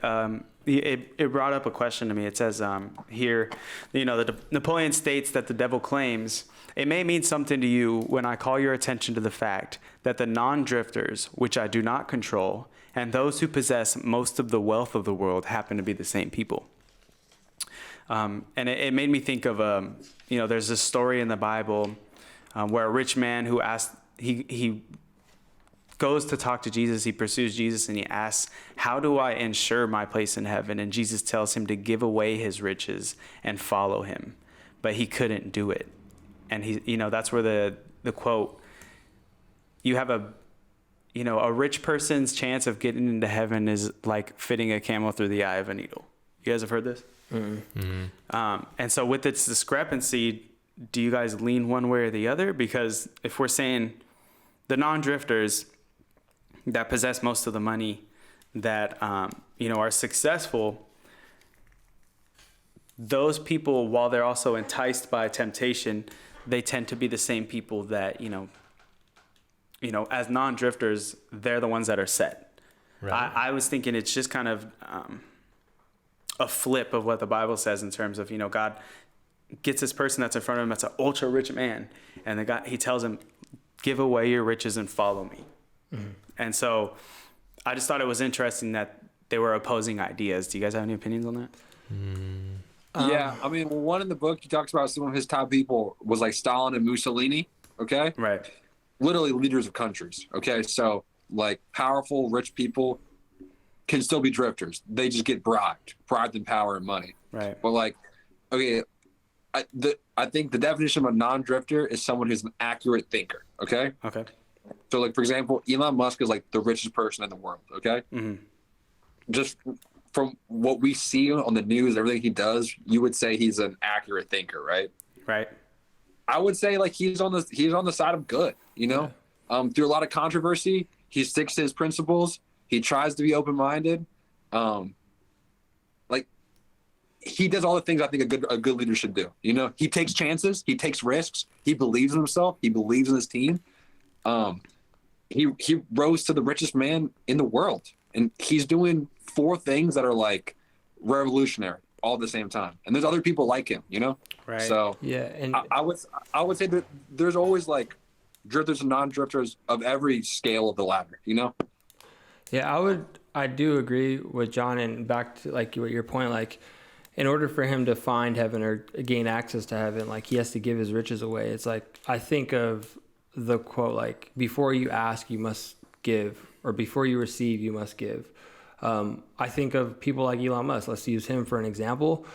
It brought up a question to me. It says here, you know, Napoleon states that the devil claims, "It may mean something to you when I call your attention to the fact that the non-drifters, which I do not control, and those who possess most of the wealth of the world happen to be the same people." And it made me think of, you know, there's this story in the Bible where a rich man who asked, he goes to talk to Jesus, he pursues Jesus, and he asks, "How do I ensure my place in heaven?" And Jesus tells him to give away his riches and follow him. But he couldn't do it. And he, you know, that's where the quote, you have a rich person's chance of getting into heaven is like fitting a camel through the eye of a needle. You guys have heard this? Mm-hmm. And so with its discrepancy, do you guys lean one way or the other? Because if we're saying the non-drifters that possess most of the money, that, you know, are successful, those people, while they're also enticed by temptation, they tend to be the same people that, you know, as non-drifters, they're the ones that are set. Right. I was thinking it's just kind of a flip of what the Bible says in terms of, you know, God gets this person that's in front of him that's an ultra rich man, and he tells him, "Give away your riches and follow me." Mm-hmm. And so I just thought it was interesting that they were opposing ideas. Do you guys have any opinions on that? Yeah, I mean, one in the book, he talks about some of his top people was like Stalin and Mussolini, okay? Right. Literally leaders of countries, okay? So, like, powerful, rich people can still be drifters. They just get bribed and power and money. Right. But, like, okay, I think the definition of a non-drifter is someone who's an accurate thinker, okay? Okay. So, like, for example, Elon Musk is, like, the richest person in the world, okay? Mm-hmm. Just from what we see on the news, everything he does, you would say he's an accurate thinker, right? Right. I would say, like, he's on the side of good, you know? Yeah. Through a lot of controversy, he sticks to his principles. He tries to be open-minded. Like, he does all the things I think a good leader should do. You know, he takes chances, he takes risks, he believes in himself, he believes in his team. He rose to the richest man in the world, and he's doing 4 things that are like revolutionary all at the same time. And there's other people like him, you know? Right. So yeah, and I would say that there's always like drifters and non-drifters of every scale of the ladder, you know? Yeah, I do agree with John, and back to like your point, like in order for him to find heaven or gain access to heaven, like he has to give his riches away. It's like, I think of the quote, like, before you ask, you must give, or before you receive, you must give. I think of people like Elon Musk. Let's use him for an example.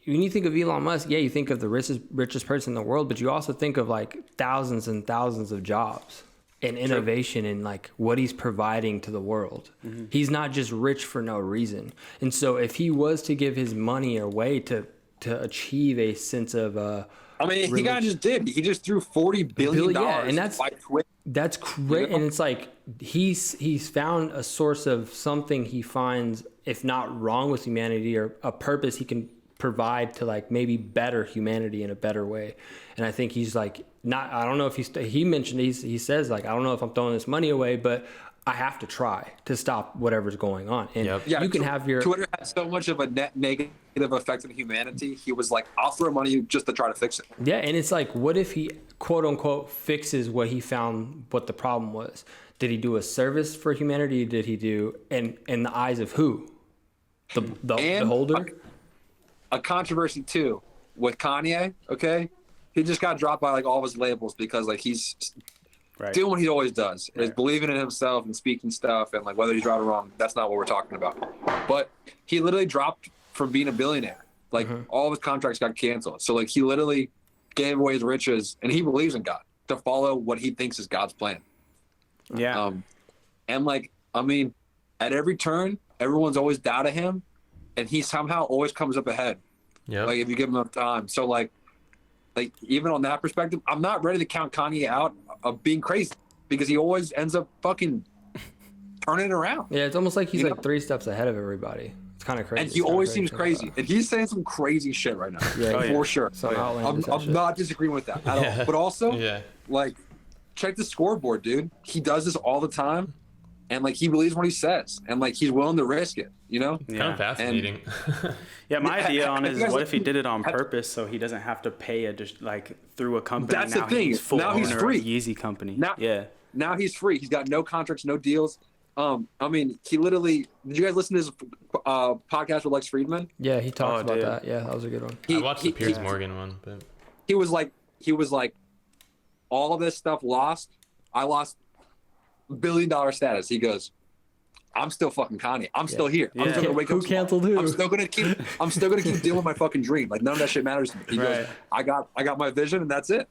When you think of Elon Musk, yeah, you think of the richest person in the world, but you also think of like thousands and thousands of jobs and innovation and like what he's providing to the world. Mm-hmm. He's not just rich for no reason. And so if he was to give his money away to achieve a sense of I mean, he kind of just did. He just threw $40 billion. Yeah, and that's great. You know? And it's like he's found a source of something he finds, if not wrong with humanity, or a purpose he can provide to like maybe better humanity in a better way. And I think he's like, I don't know if he mentioned, he says like, I don't know if I'm throwing this money away, but I have to try to stop whatever's going on. And you can have your Twitter had so much of a net negative effect on humanity. He was like, I'll throw money just to try to fix it. Yeah, and it's like, what if he quote unquote fixes what he found, what the problem was? Did he do a service for humanity? Did he do in the eyes of who? The holder? A controversy too with Kanye. Okay, he just got dropped by like all of his labels because like he's doing what he always does, is believing in himself and speaking stuff, and like whether he's right or wrong, that's not what we're talking about. But he literally dropped from being a billionaire. Like all of his contracts got canceled. So like he literally gave away his riches, and he believes in God to follow what he thinks is God's plan. Yeah. And like, I mean, at every turn, everyone's always doubted him, and he somehow always comes up ahead. Yeah. Like if you give him enough time. So like even on that perspective, I'm not ready to count Kanye out of being crazy, because he always ends up fucking turning it around. Yeah, it's almost like he's like 3 steps ahead of everybody. It's kind of crazy. And he always seems crazy. And he's saying some crazy shit right now. Yeah, for sure. I'm not disagreeing with that at all. But also, like, check the scoreboard, dude. He does this all the time. And, like, he believes what he says. And, like, he's willing to risk it, you know? Kind of fascinating. Yeah, my idea on it is what if he did it on purpose so he doesn't have to pay through a company? That's the thing. He's full now he's free. Of Yeezy company. Now he's free. He's got no contracts, no deals. I mean, he literally. Did you guys listen to his podcast with Lex Friedman? Yeah, he talks about that. Yeah, that was a good one. I watched the Piers Morgan one, but he was like, all of this stuff lost. I lost $1 billion status. He goes, I'm still fucking Kanye. I'm still here. I'm still gonna wake up. Who canceled who? I'm still gonna keep dealing with my fucking dream. Like, none of that shit matters to me. He goes, I got my vision, and that's it.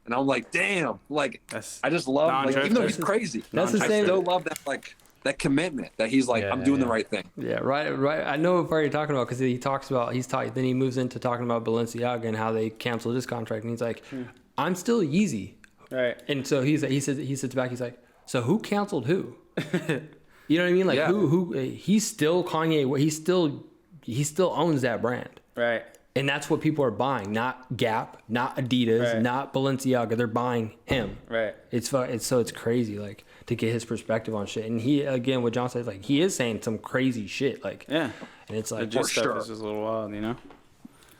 And I'm like, damn. Like, I just love, like, even though he's crazy, that's the same. I still love that, like, that commitment that he's like, I'm doing the right thing. Yeah, right. I know what part you're talking about because he talks about then he moves into talking about Balenciaga and how they canceled his contract, and he's like, I'm still Yeezy. Right. And so he sits back. He's like, so who canceled who? You know what I mean? Like who? He's still Kanye. He still owns that brand. Right. And that's what people are buying, not Gap, not Adidas, not Balenciaga. They're buying him. Right. It's crazy, like, to get his perspective on shit. And he, again, what John says, like, he is saying some crazy shit, like. Yeah. And it's like, the juice stuff is just a little wild, you know.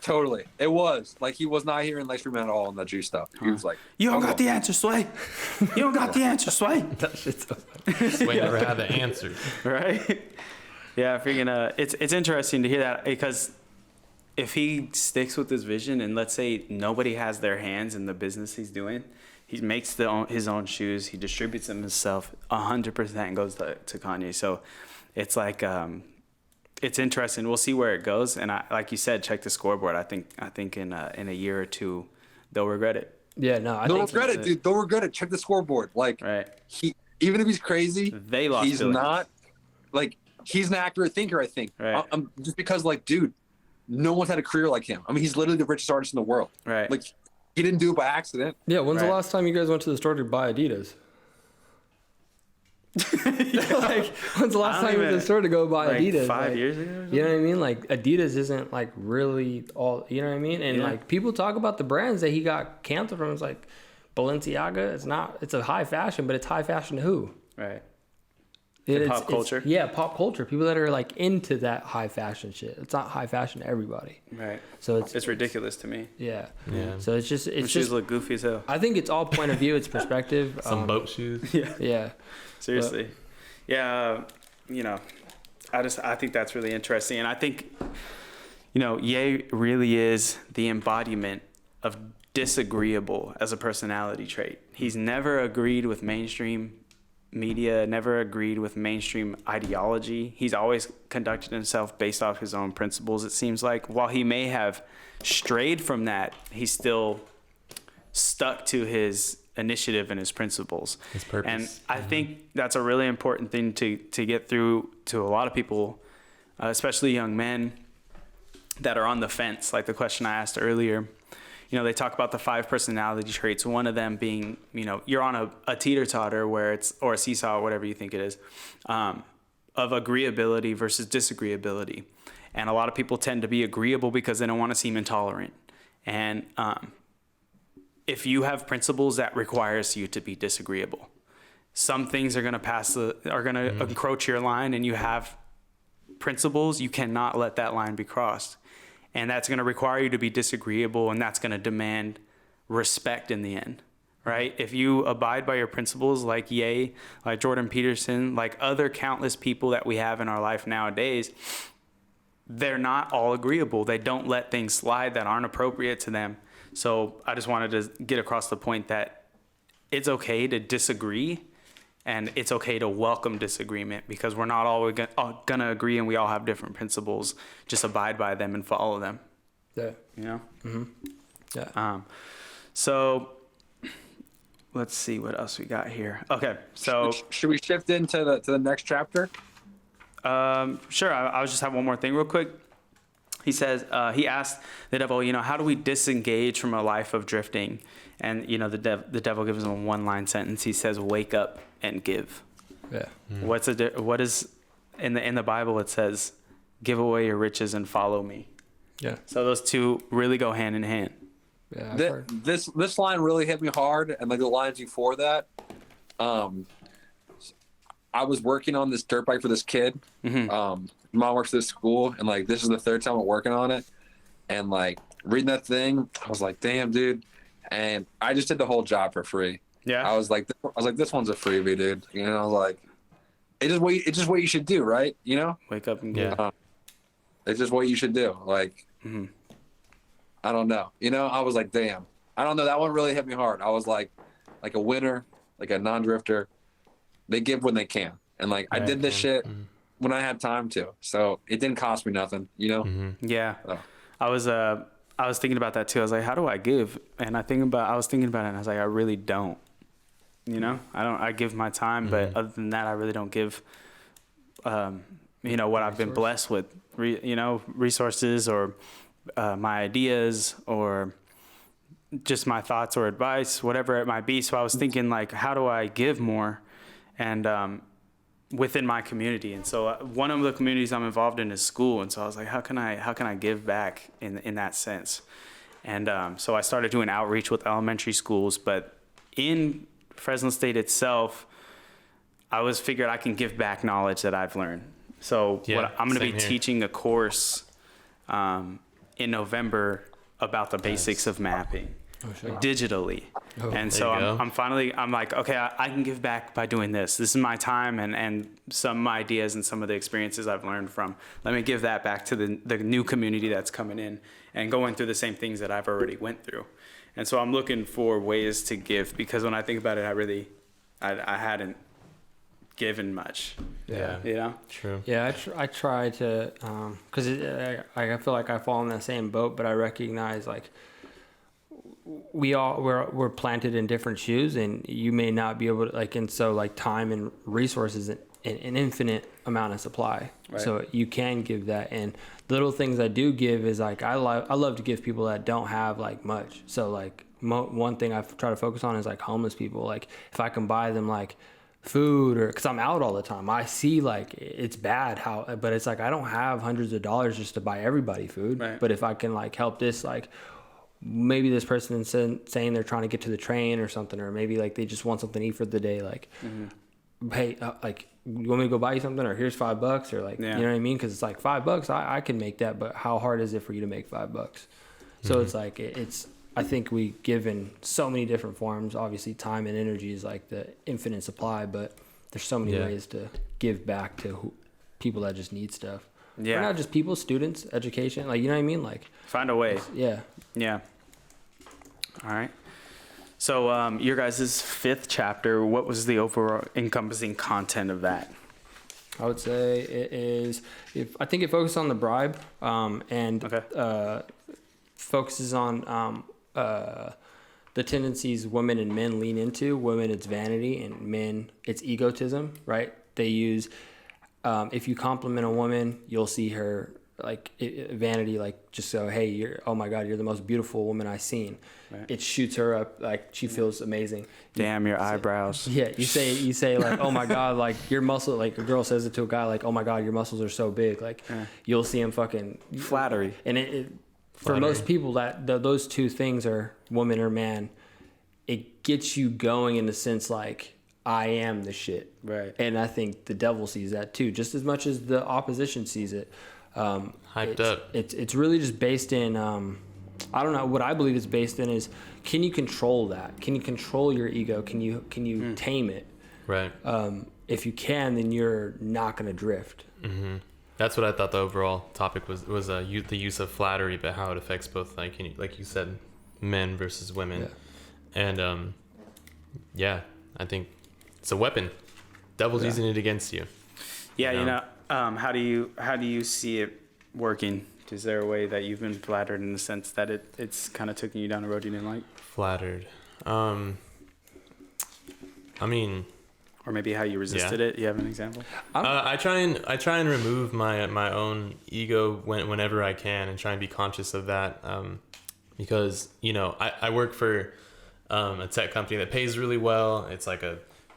Totally, it was like he was not hearing Lex Friedman at all on that juice stuff. He was like, "You don't got the answer, Sway. You don't got the answer, Sway." That shit's so funny. Sway never had the answer, right? Yeah, freaking. It's interesting to hear that because if he sticks with his vision and let's say nobody has their hands in the business he's doing, he makes his own shoes, he distributes them himself 100% goes to Kanye. So it's like it's interesting. We'll see where it goes. And like you said, check the scoreboard. I think in a year or two they'll regret it. Yeah, no, they'll regret it, dude. They'll regret it. Check the scoreboard. Like, he, even if he's crazy, they lost. He's not like he's an accurate thinker. I think. Right. Just because, like, dude, no one's had a career like him. I mean, he's literally the richest artist in the world. Right. Like, he didn't do it by accident. Yeah. When's the last time you guys went to the store to buy Adidas? Like, when's the last time you went to the store to go buy Adidas? 5 years ago or something? You know what I mean? Like, Adidas isn't like really all, you know what I mean? And like, people talk about the brands that he got canceled from. It's like Balenciaga. It's a high fashion, but it's high fashion to who? Right. Pop culture. Pop culture. People that are like into that high fashion shit. It's not high fashion to everybody. Right. So it's ridiculous to me. Yeah. Yeah. So it's just shoes look goofy as hell. I think it's all point of view. It's perspective. Some boat shoes. Yeah. Seriously. You know, I think that's really interesting, and I think, you know, Ye really is the embodiment of disagreeable as a personality trait. He's never agreed with mainstream media, never agreed with mainstream ideology. He's always conducted himself based off his own principles, it seems like. While he may have strayed from that, he's still stuck to his initiative and his principles. His purpose. And I think that's a really important thing to get through to a lot of people, especially young men that are on the fence, like the question I asked earlier. You know, they talk about the 5 personality traits, one of them being, you know, you're on a teeter-totter or a seesaw, whatever you think it is, of agreeability versus disagreeability. And a lot of people tend to be agreeable because they don't want to seem intolerant. And if you have principles, that requires you to be disagreeable. Some things are going to encroach your line, and you have principles, you cannot let that line be crossed. And that's going to require you to be disagreeable, and that's going to demand respect in the end, right? If you abide by your principles like Ye, like Jordan Peterson, like other countless people that we have in our life nowadays, they're not all agreeable. They don't let things slide that aren't appropriate to them. So I just wanted to get across the point that it's okay to disagree, and it's okay to welcome disagreement, because we're not all going to agree, and we all have different principles. Just abide by them and follow them. Yeah. You know? Mm-hmm. Yeah. So let's see what else we got here. Okay. So should we shift into the next chapter? Sure. I'll just have one more thing real quick. He says, he asked the devil, you know, how do we disengage from a life of drifting? And, you know, the devil gives him a one-line sentence. He says, wake up and give. Yeah. What is in the Bible? It says, give away your riches and follow me. Yeah. So those two really go hand in hand. Yeah. I've Th- heard. this line really hit me hard, and like the lines before that. I was working on this dirt bike for this kid. Mom works at this school, and like this is the third time I'm working on it, and like reading that thing, I was like, damn, dude. And I just did the whole job for free. Yeah. I was like, this one's a freebie, dude. You know, I was like, it's just what you should do, right? You know, Wake up and Yeah. give. it's just what you should do. Like, I don't know. You know, I was like, damn. I don't know. That one really hit me hard. I was like a winner, like a non-drifter. They give when they can, and like I did this shit when I had time to. So it didn't cost me nothing. You know. Yeah. Oh. I was thinking about that too. I was like, how do I give? And I was thinking about it, and I was like, I really don't. You know, I give my time, but other than that, I really don't give, what I've been blessed with, resources or my ideas or just my thoughts or advice, whatever it might be. So I was thinking like, how do I give more? And within my community. And so one of the communities I'm involved in is school. And so I was like, how can I give back in that sense? And so I started doing outreach with elementary schools, but in Fresno State itself, I figured I can give back knowledge that I've learned. So I'm going to be teaching a course in November about the basics of mapping digitally. And so I'm like, okay, I can give back by doing this. This is my time and some ideas and some of the experiences I've learned from. Let me give that back to the new community that's coming in and going through the same things that I've already went through. And so I'm looking for ways to give, because when I think about it, I hadn't given much. Yeah. You know? True. Yeah, I try to, because I feel like I fall in that same boat, but I recognize like we're planted in different shoes, and you may not be able to and so like time and resources an infinite amount of supply. Right. So you can give that, and little things I do give is like I love to give people that don't have like much. So like one thing I try to focus on is like homeless people. Like if I can buy them like food, or because I'm out all the time, I see like it's bad but it's like I don't have hundreds of dollars just to buy everybody food. Right. But if I can like help this, like maybe this person is saying they're trying to get to the train or something, or maybe like they just want something to eat for the day, like hey, like you want me to go buy you something, or here's $5, or like you know what I mean? Because it's like $5, I can make that, but how hard is it for you to make $5? So it's like I think we give in so many different forms. Obviously, time and energy is like the infinite supply, but there's so many ways to give back to people that just need stuff. Yeah. Or not just people, students, education, like, you know what I mean? Like, Find a way. yeah. Yeah. All right. So your guys' 5th chapter, what was the overall encompassing content of that? I would say it is, I think it focuses on the bribe, and focuses on the tendencies women and men lean into. Women, it's vanity, and men, it's egotism, right? They use, if you compliment a woman, you'll see her like vanity, like just so, hey, oh my God, you're the most beautiful woman I've seen. Right. It shoots her up, like she feels amazing. Damn, your eyebrows. Yeah, you say like, oh my God, like your muscle, like a girl says it to a guy, like, oh my God, your muscles are so big. Like you'll see him fucking flattery. And for most people, those two things are woman or man. It gets you going in the sense like, I am the shit. Right. And I think the devil sees that too, just as much as the opposition sees it. Hyped up. It's really just based in, I don't know, what I believe it's based in is, can you control that? Can you control your ego? Can you tame it? Right. If you can, then you're not going to drift. Mm-hmm. That's what I thought the overall topic was the use of flattery, but how it affects both, like you said, men versus women. Yeah. And I think it's a weapon. Devil's using it against you. Yeah, how do you see it working? Is there a way that you've been flattered in the sense that it's kind of taking you down a road you didn't like? Flattered. I mean, or maybe how you resisted it. You have an example? I try and remove my own ego whenever I can, and try and be conscious of that. Because I work for a tech company that pays really well. It's like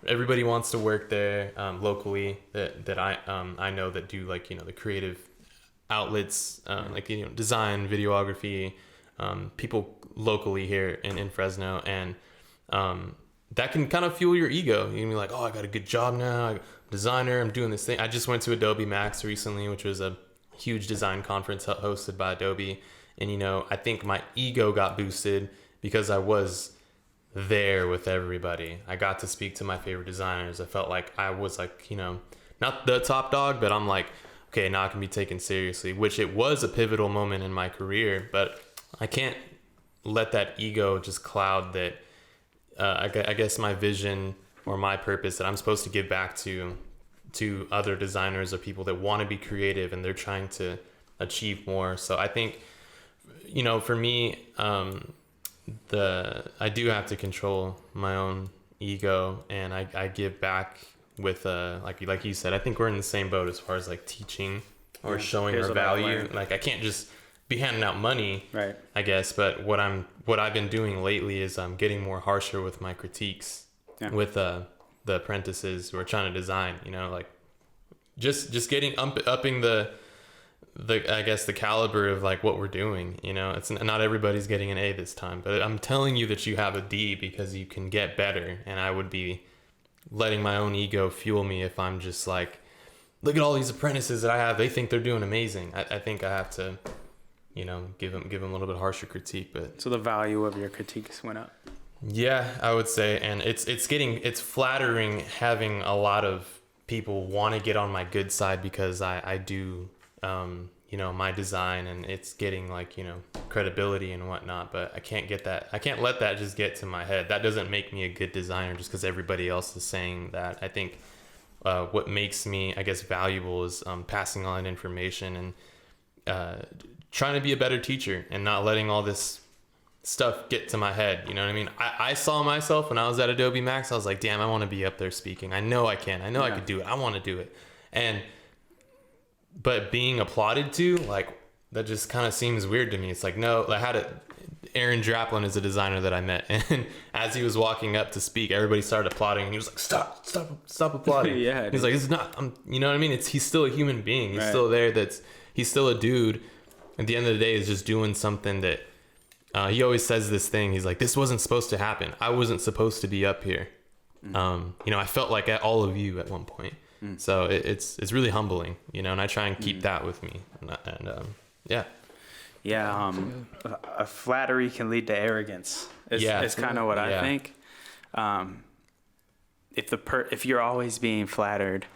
everybody wants to work there locally that I know that do like the creative outlets, like, design, videography, people locally here in Fresno. And that can kind of fuel your ego. You can be like, oh, I got a good job now. I'm a designer. I'm doing this thing. I just went to Adobe Max recently, which was a huge design conference hosted by Adobe. And, I think my ego got boosted because I was there with everybody. I got to speak to my favorite designers. I felt like I was like, not the top dog, but I'm like, okay, now I can be taken seriously, which it was a pivotal moment in my career, but I can't let that ego just cloud that. I guess my vision or my purpose that I'm supposed to give back to other designers or people that want to be creative and they're trying to achieve more. So I think, for me, I do have to control my own ego, and I give back with like you said. I think we're in the same boat as far as like teaching or showing our value. Like I can't just be handing out money, right? I guess, but what I've been doing lately is I'm getting more harsher with my critiques with the apprentices who are trying to design. Like just getting upping the I guess the caliber of like what we're doing. It's not everybody's getting an A this time, but I'm telling you that you have a D because you can get better, and I would be letting my own ego fuel me if I'm just like, look at all these apprentices that I have. They think they're doing amazing. I think I have to. Give them a little bit harsher critique, but so the value of your critiques went up. Yeah, I would say, and it's flattering having a lot of people want to get on my good side because I do, my design, and it's getting like credibility and whatnot. But I can't let that just get to my head. That doesn't make me a good designer just because everybody else is saying that. I think what makes me, I guess, valuable is passing on information and trying to be a better teacher and not letting all this stuff get to my head. You know what I mean? I saw myself when I was at Adobe Max. I was like, damn, I want to be up there speaking. I know I can. I know I could do it. I want to do it. But being applauded to, like, that just kind of seems weird to me. It's like, no, Aaron Draplin is a designer that I met. And as he was walking up to speak, everybody started applauding. And he was like, stop applauding. Yeah. He's like, it's not, you know what I mean? He's still a human being. He's still there. He's still a dude. At the end of the day, is just doing something that he always says this thing. He's like, this wasn't supposed to happen. I wasn't supposed to be up here. I felt like all of you at one point. So it's really humbling, and I try and keep that with me. A flattery can lead to arrogance. It's kind of what I think. If you're always being flattered,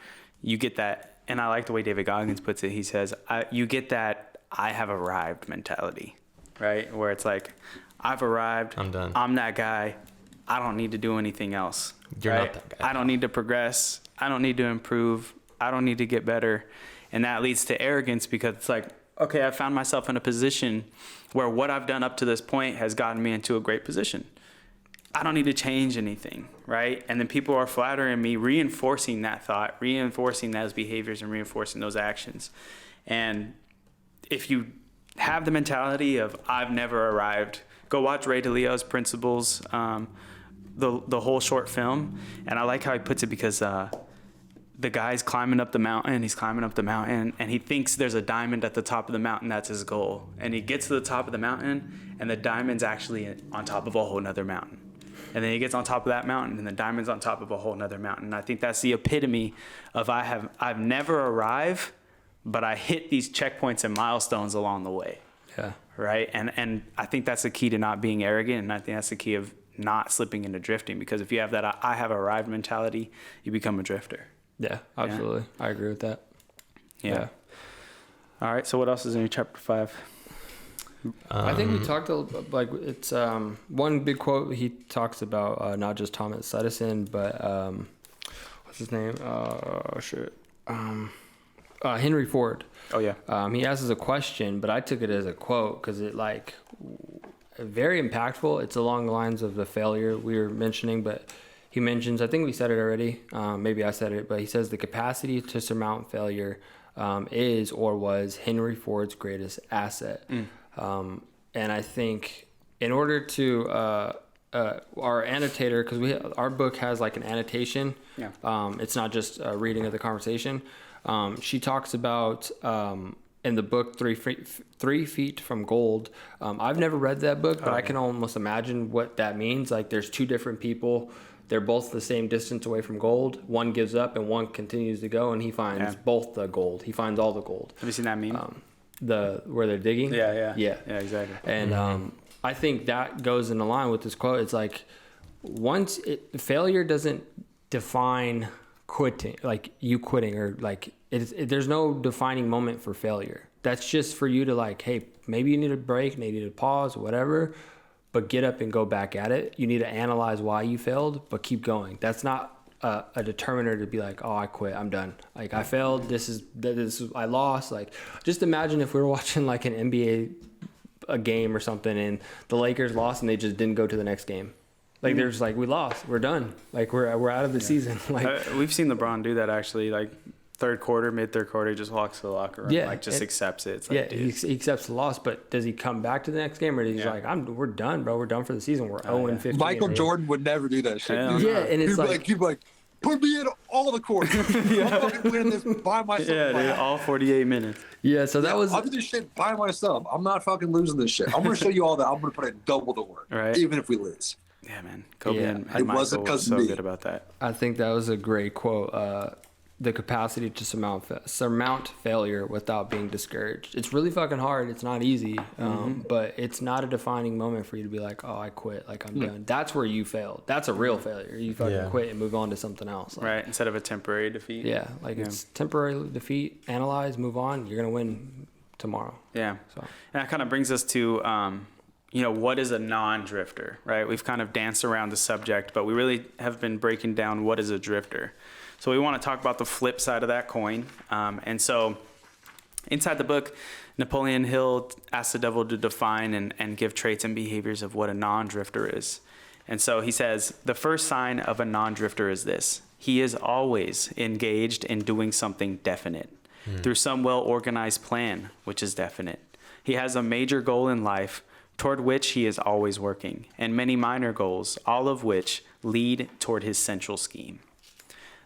you get that. And I like the way David Goggins puts it. He says, you get that I have arrived mentality, right? Where it's like, I've arrived. I'm done. I'm that guy. I don't need to do anything else. You're right? not that guy. I don't need to progress. I don't need to improve. I don't need to get better. And that leads to arrogance because it's like, okay, I found myself in a position where what I've done up to this point has gotten me into a great position. I don't need to change anything, right? And then people are flattering me, reinforcing that thought, reinforcing those behaviors, and reinforcing those actions. And if you have the mentality of I've never arrived, go watch Ray DeLeo's Principles, the whole short film. And I like how he puts it because the guy's climbing up the mountain. He's climbing up the mountain, and he thinks there's a diamond at the top of the mountain. That's his goal. And he gets to the top of the mountain, and the diamond's actually on top of a whole nother mountain. And then he gets on top of that mountain, and the diamond's on top of a whole nother mountain. And I think that's the epitome of I've never arrived, but I hit these checkpoints and milestones along the way. Yeah. Right. And I think that's the key to not being arrogant. And I think that's the key of not slipping into drifting, because if you have that I have arrived mentality, you become a drifter. Yeah, absolutely. Yeah. I agree with that. Yeah. All right. So what else is in your chapter 5? I think we talked like it's one big quote. He talks about not just Thomas Edison, but what's his name? Henry Ford. Oh yeah. He asks a question, but I took it as a quote because it like very impactful. It's along the lines of the failure we were mentioning, but he mentions, I think we said it already. Maybe I said it, but he says the capacity to surmount failure is or was Henry Ford's greatest asset. And I think in order to our annotator, because our book has like an annotation. Yeah. It's not just a reading of the conversation. She talks about in the book 3 Feet from Gold. I've never read that book, but I can almost imagine what that means. Like there's two different people. They're both the same distance away from gold. One gives up and one continues to go, and he finds both the gold. He finds all the gold. Have you seen that meme? Where they're digging? Yeah, exactly. And I think that goes in line with this quote. It's like failure doesn't define quitting, like you quitting, or like there's no defining moment for failure. That's just for you to like, hey, maybe you need a break, maybe you need a pause, whatever, but get up and go back at it. You need to analyze why you failed, but keep going. That's not a determiner to be like, oh, I quit, I'm done. Like I failed. This is I lost. Like just imagine if we were watching like an NBA a game or something, and the Lakers lost, and they just didn't go to the next game. Like they're just like, we lost, we're done. Like we're out of the season. Like we've seen LeBron do that actually. Like mid third quarter, he just walks to the locker room. Yeah, like just accepts it. It's like, he accepts the loss, but does he come back to the next game, or is he like, we're done, bro. We're done for the season. We're 0-15. Michael Jordan would never do that shit. Yeah, and it's he'd be like, put me in all the courts. I'm fucking winning this by myself. Yeah, dude, all 48 minutes. Yeah, so that was. I'll do this shit by myself. I'm not fucking losing this shit. I'm gonna show you all that. I'm gonna put in double the work, even if we lose. Yeah, man. Kobe and it wasn't Michael was so good about that. I think that was a great quote. The capacity to surmount failure without being discouraged. It's really fucking hard. It's not easy, but it's not a defining moment for you to be like, oh, I quit. Like, I'm done. That's where you failed. That's a real failure. You fucking quit and move on to something else. Like, right, instead of a temporary defeat. Yeah, it's temporary defeat. Analyze, move on. You're going to win tomorrow. Yeah. So. And that kind of brings us to... what is a non-drifter, right? We've kind of danced around the subject, but we really have been breaking down what is a drifter. So we want to talk about the flip side of that coin. And so inside the book, Napoleon Hill asks the devil to define and give traits and behaviors of what a non-drifter is. And so he says, the first sign of a non-drifter is this: he is always engaged in doing something definite through some well-organized plan, which is definite. He has a major goal in life toward which he is always working, and many minor goals, all of which lead toward his central scheme.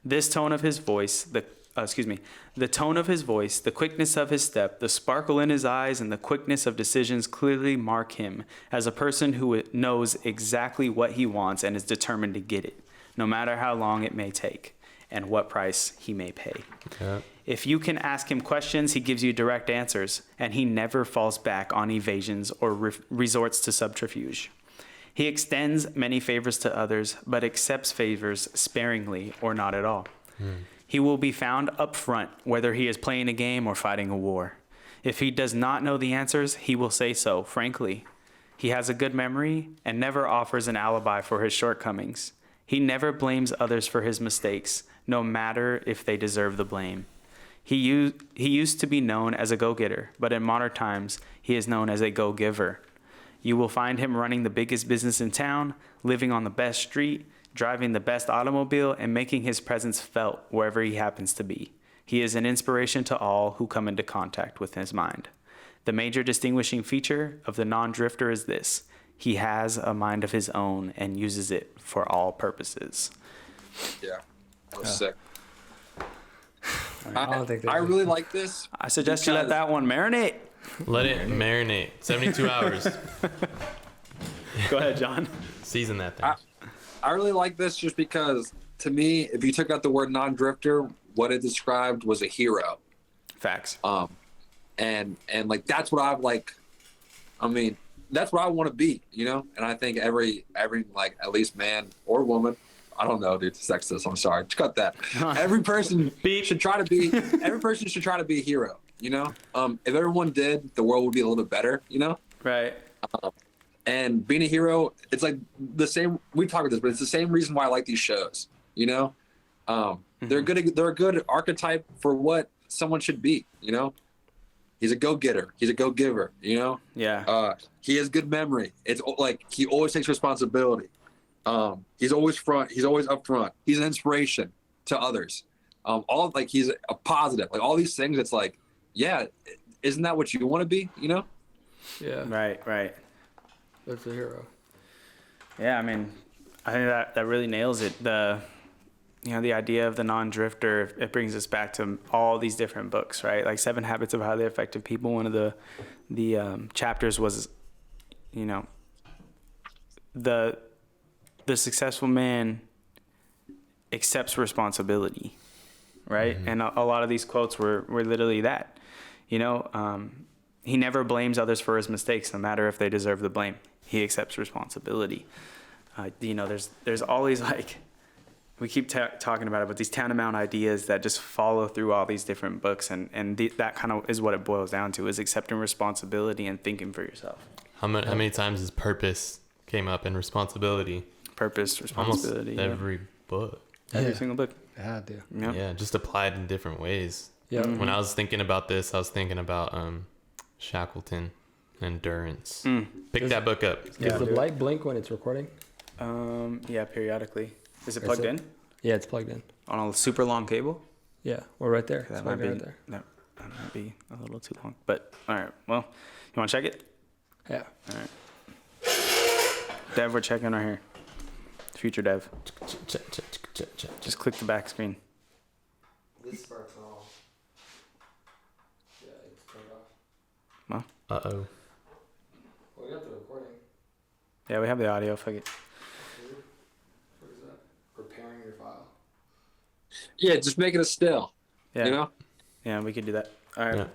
This tone of his voice, the tone of his voice, the quickness of his step, the sparkle in his eyes, and the quickness of decisions clearly mark him as a person who knows exactly what he wants and is determined to get it, no matter how long it may take and what price he may pay. Okay. If you can ask him questions, he gives you direct answers, and he never falls back on evasions or resorts to subterfuge. He extends many favors to others, but accepts favors sparingly or not at all. He will be found up front, whether he is playing a game or fighting a war. If he does not know the answers, he will say so, frankly. He has a good memory and never offers an alibi for his shortcomings. He never blames others for his mistakes, no matter if they deserve the blame. He used to be known as a go-getter, but in modern times, he is known as a go-giver. You will find him running the biggest business in town, living on the best street, driving the best automobile, and making his presence felt wherever he happens to be. He is an inspiration to all who come into contact with his mind. The major distinguishing feature of the non-drifter is this: he has a mind of his own and uses it for all purposes. Yeah, that was sick. I really like this. I suggest you let that one marinate. Let it marinate. 72 hours. Go ahead, John. Season that thing. I really like this just because, to me, if you took out the word non-drifter, what it described was a hero. Facts. And like that's what I've like. I mean, that's what I want to be, you know. And I think every like at least man or woman. I don't know, dude. Sexist. I'm sorry. Cut that. Every person should try to be. Every person should try to be a hero. You know. If everyone did, the world would be a little bit better. You know. Right. And being a hero, it's like the same. We talk about this, but it's the same reason why I like these shows. You know. They're good. They're a good archetype for what someone should be. You know. He's a go-getter. He's a go-giver. You know. Yeah. He has good memory. It's like he always takes responsibility. He's always front. He's always up front. He's an inspiration to others. All like he's a positive. Like all these things. It's like, yeah, isn't that what you want to be? You know? Yeah. Right. That's a hero. Yeah, I mean, I think that really nails it. the idea of the non-drifter, it brings us back to all these different books, right? Like 7 Habits of Highly Effective People. One of the chapters was, the successful man accepts responsibility, right? Mm-hmm. And a lot of these quotes were literally that, he never blames others for his mistakes, no matter if they deserve the blame. He accepts responsibility. There's all these, like, we keep talking about it, but these tantamount ideas that just follow through all these different books, and that kind of is what it boils down to, is accepting responsibility and thinking for yourself. How many times has purpose came up in responsibility? Purpose, responsibility. Almost every book. Every single book. Yeah, dude. Yep. Yeah, just applied in different ways. Yeah. Mm-hmm. When I was thinking about this, I was thinking about Shackleton, Endurance. Pick that book up. Does the light blink when it's recording? Yeah, periodically. Is it plugged in? Yeah, it's plugged in. On a super long cable? Yeah, or right there. That might be right there. that might be a little too long. But all right, well, you want to check it? Yeah. All right. Dev, we're checking right here. Future Dev. Just click the back screen. This spark's all. Yeah, it's turned off. Well, Uh-oh. Well, we got the recording. yeah, we have the audio. Fuck it. What is that? Preparing your file. Yeah, just make it a still. Yeah. Yeah, we could do that. All right. Yeah.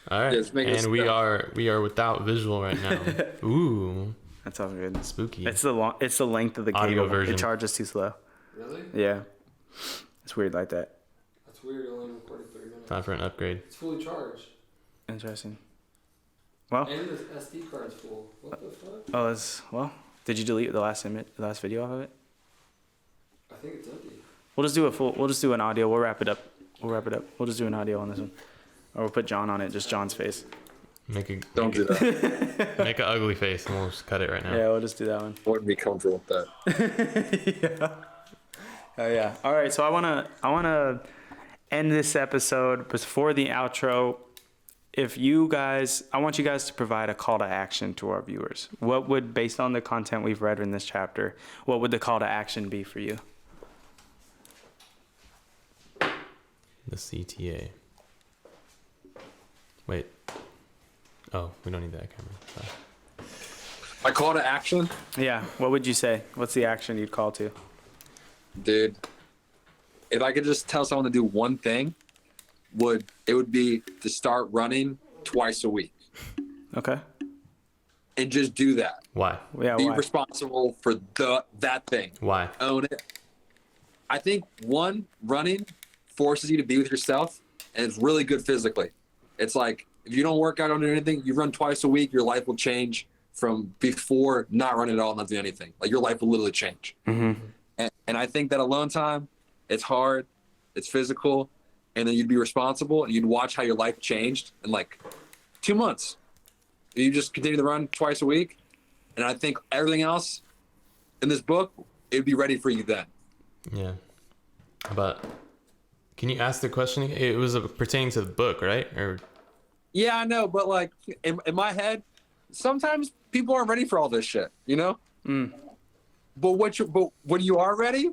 All right. Yeah, just make it And we are without visual right now. Ooh, That's all good. spooky. It's the length of the Audio cable. version. It charges too slow. Really? Yeah. It's weird like that. That's weird. Only recorded 30 minutes. Time for an upgrade. It's fully charged. Interesting. Well, And the SD card's full. What the fuck? did you delete the last video off of it? I think it's empty. We'll just do an audio. We'll wrap it up. We'll just do an audio on this one. Or we'll put John on it, just John's face. Don't do that. Make an ugly face and we'll just cut it right now. Yeah, we'll just do that one. I wouldn't be comfortable with that. Yeah. Oh yeah. All right. So I wanna end this episode before the outro. I want you guys to provide a call to action to our viewers. What would, based on the content we've read in this chapter, what would the call to action be for you? The CTA. Wait. Oh, we don't need that camera. Sorry. My call to action, Yeah. What would you say? What's the action you'd call to? dude. If I could just tell someone to do one thing, it would be to start running twice a week Okay. and just do that. Why? Yeah. Be Why? responsible for that thing. Why? Own it. I think running forces you to be with yourself, and it's really good physically. It's like if you don't work out or do anything, you run twice a week, your life will change from before not running at all, not doing anything. Like your life will literally change. Mm-hmm. And I think that alone time, it's hard, it's physical, and then you'd be responsible and you'd watch how your life changed in like 2 months. You just continue to run twice a week, and I think everything else in this book, it'd be ready for you then. Yeah. But can you ask the question? It was pertaining to the book, right? Or Yeah, I know, but like in my head, sometimes people aren't ready for all this shit, you know? Mm. But when you are ready,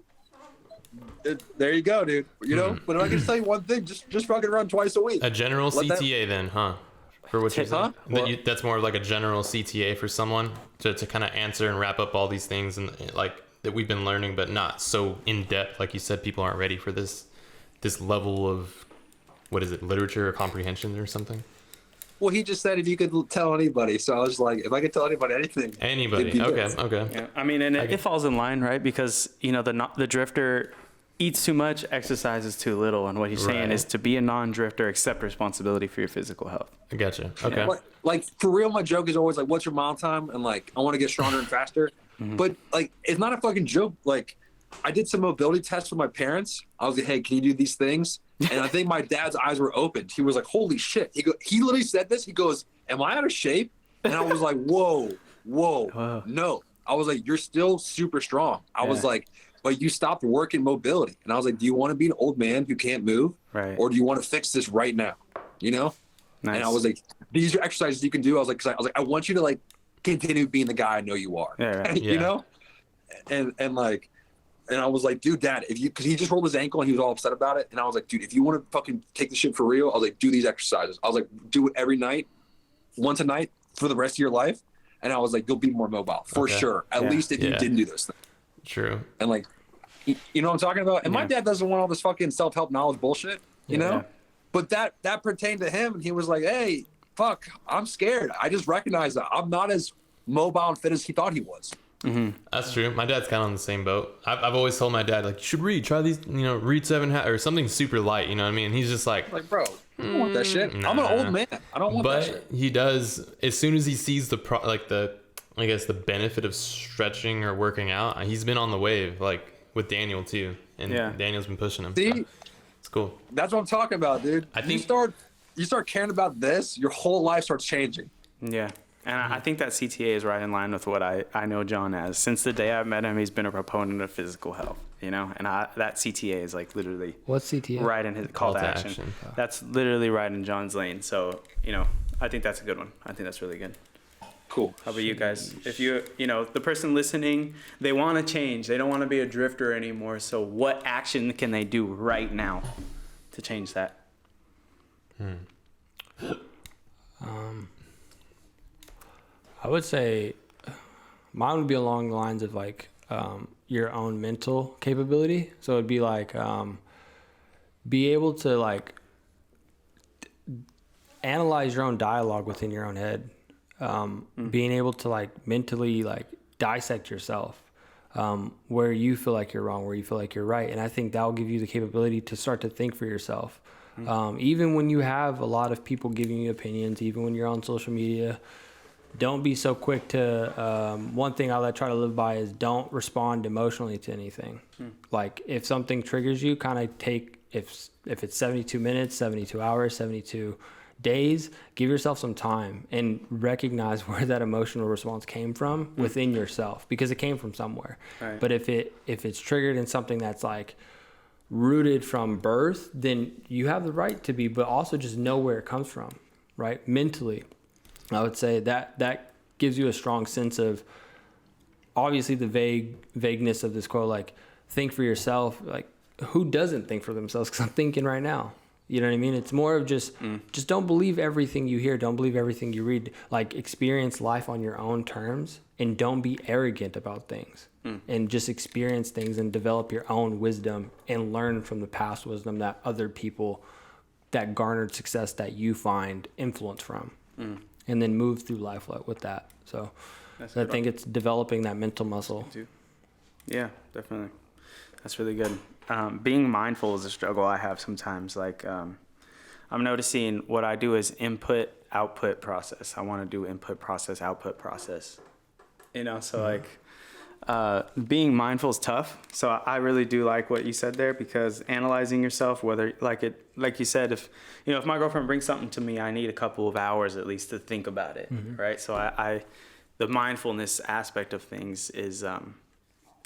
there you go, dude. You know, but if I can tell you one thing, just fucking run twice a week. a general Let that- CTA then, huh? For what you're saying? Huh? That's more of like a general CTA for someone to kind of answer and wrap up all these things and like that we've been learning, but not so in depth. Like you said, people aren't ready for this level of, what is it, literature or comprehension or something? Well, he just said if you could tell anybody. So I was like, if I could tell anybody anything. Anybody. it'd be Okay. this. Okay. Yeah. I mean, and it falls in line, right? Because the drifter eats too much, exercises too little, and what he's saying Right. is to be a non-drifter, accept responsibility for your physical health. I gotcha. Okay. Like for real, my joke is always like, what's your mile time? And like, I want to get stronger and faster. But like, it's not a fucking joke. Like, I did some mobility tests with my parents. I was like, hey, can you do these things? And I think my dad's eyes were opened. He was like, holy shit. He literally said this. He goes, am I out of shape? And I was like, whoa, no. I was like, you're still super strong. I was like, but you stopped working mobility. And I was like, do you want to be an old man who can't move? Right. Or do you want to fix this right now? You know? Nice. And I was like, these are exercises you can do. I was like, I want you to like continue being the guy I know you are. Yeah, right. You know? And like, And I was like, dude, Dad, because he just rolled his ankle and he was all upset about it. And I was like, dude, if you want to fucking take the shit for real, I was like, do these exercises. I was like, do it every night, once a night for the rest of your life. And I was like, you'll be more mobile for sure. At least if you didn't do this thing. True. And like, you know what I'm talking about? And my dad doesn't want all this fucking self-help knowledge bullshit, you know? Yeah. But that pertained to him. And he was like, hey, fuck, I'm scared. I just recognize that I'm not as mobile and fit as he thought he was. Mm-hmm. That's true. My dad's kind of on the same boat. I've always told my dad, like, you should try these, read 7 or something super light, you know what I mean? And he's just like, bro, I don't want that shit. Nah. I'm an old man. I don't want that shit. But he does, as soon as he sees the benefit of stretching or working out, he's been on the wave, like with Daniel too. And Daniel's been pushing him. See? So it's cool. That's what I'm talking about, dude. I think you start caring about this, your whole life starts changing. Yeah. And I think that CTA is right in line with what I know John as. Since the day I met him, he's been a proponent of physical health, And that CTA is like literally what's CTA? Right in his call to action. That's literally right in John's lane. So, I think that's a good one. I think that's really good. Cool. How about you guys? If the person listening, they want to change. They don't want to be a drifter anymore. So what action can they do right now to change that? I would say mine would be along the lines of like your own mental capability. So it'd be like be able to like analyze your own dialogue within your own head. Being able to like mentally like dissect yourself, where you feel like you're wrong, where you feel like you're right. And I think that will give you the capability to start to think for yourself. Even when you have a lot of people giving you opinions, even when you're on social media, don't be so quick to, one thing I try to live by is don't respond emotionally to anything. Like if something triggers you, kind of take, if it's 72 minutes, 72 hours, 72 days, give yourself some time and recognize where that emotional response came from within yourself, because it came from somewhere. Right. But if it's triggered in something that's like rooted from birth, then you have the right to be, but also just know where it comes from, right? Mentally, I would say that gives you a strong sense of, obviously the vagueness of this quote, like think for yourself. Like who doesn't think for themselves? Because I'm thinking right now. You know what I mean? It's more of just don't believe everything you hear. Don't believe everything you read. Like experience life on your own terms and don't be arrogant about things. And just experience things and develop your own wisdom and learn from the past wisdom that other people that garnered success that you find influence from. And then move through life with that. So I think it's developing that mental muscle. Yeah, definitely. That's really good. Being mindful is a struggle I have sometimes. Like, I'm noticing what I do is input, output, process. I want to do input, process, output, process. So like, being mindful is tough. So I really do like what you said there, because analyzing yourself, whether like you said, if my girlfriend brings something to me, I need a couple of hours at least to think about it. Right. So the mindfulness aspect of things is,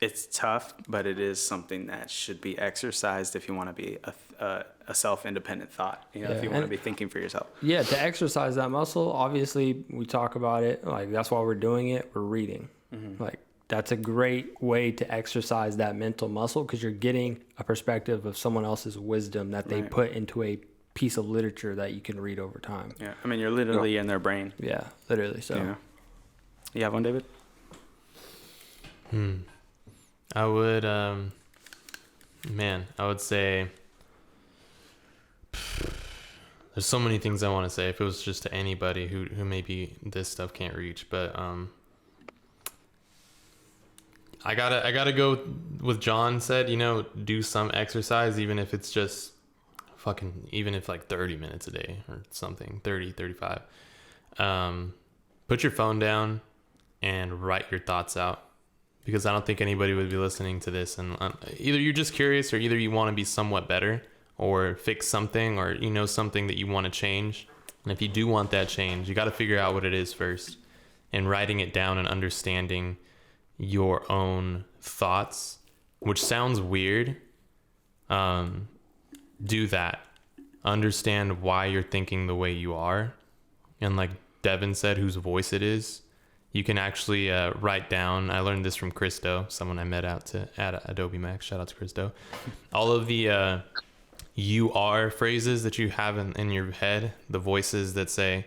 it's tough, but it is something that should be exercised if you want to be a self-independent thought, if you want to be thinking for yourself. Yeah, to exercise that muscle, obviously we talk about it, like that's why we're doing it, we're reading. Like that's a great way to exercise that mental muscle, because you're getting a perspective of someone else's wisdom that they put into a piece of literature that you can read over time. Yeah, I mean, you're literally in their brain. Yeah, literally. So, You have one, David? I would, I would say, there's so many things I want to say if it was just to anybody who maybe this stuff can't reach, but I gotta go with John said, do some exercise, even if it's just even if like 30 minutes a day or something, 30, 35. Put your phone down and write your thoughts out. Because I don't think anybody would be listening to this, and either you're just curious, or either you want to be somewhat better, or fix something, or something that you want to change. And if you do want that change, you got to figure out what it is first. And writing it down and understanding your own thoughts, which sounds weird, do that. Understand why you're thinking the way you are. And like Devin said, whose voice it is. you can actually write down. I learned this from Christo, someone I met at Adobe Max. Shout out to Christo. All of the you are phrases that you have in your head, the voices that say,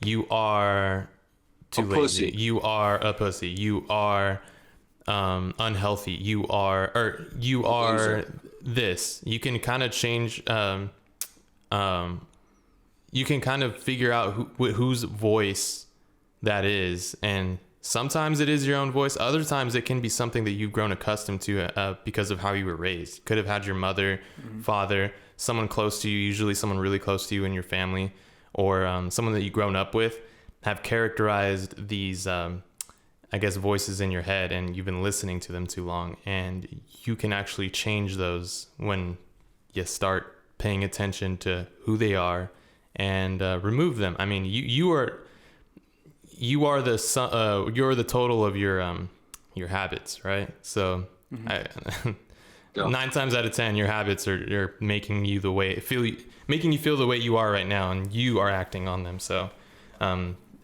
you are too lazy, you are a pussy, you are unhealthy, you are this. You can kind of change, you can kind of figure out whose voice that is. And sometimes it is your own voice. Other times it can be something that you've grown accustomed to because of how you were raised. You could have had your mother, father, someone close to you, usually someone really close to you in your family, or someone that you've grown up with, have characterized these, I guess, voices in your head, and you've been listening to them too long. And you can actually change those when you start paying attention to who they are and remove them. I mean, you're the total of your habits, right? So 9 times out of 10, your habits are making you feel the way you are right now, and you are acting on them. So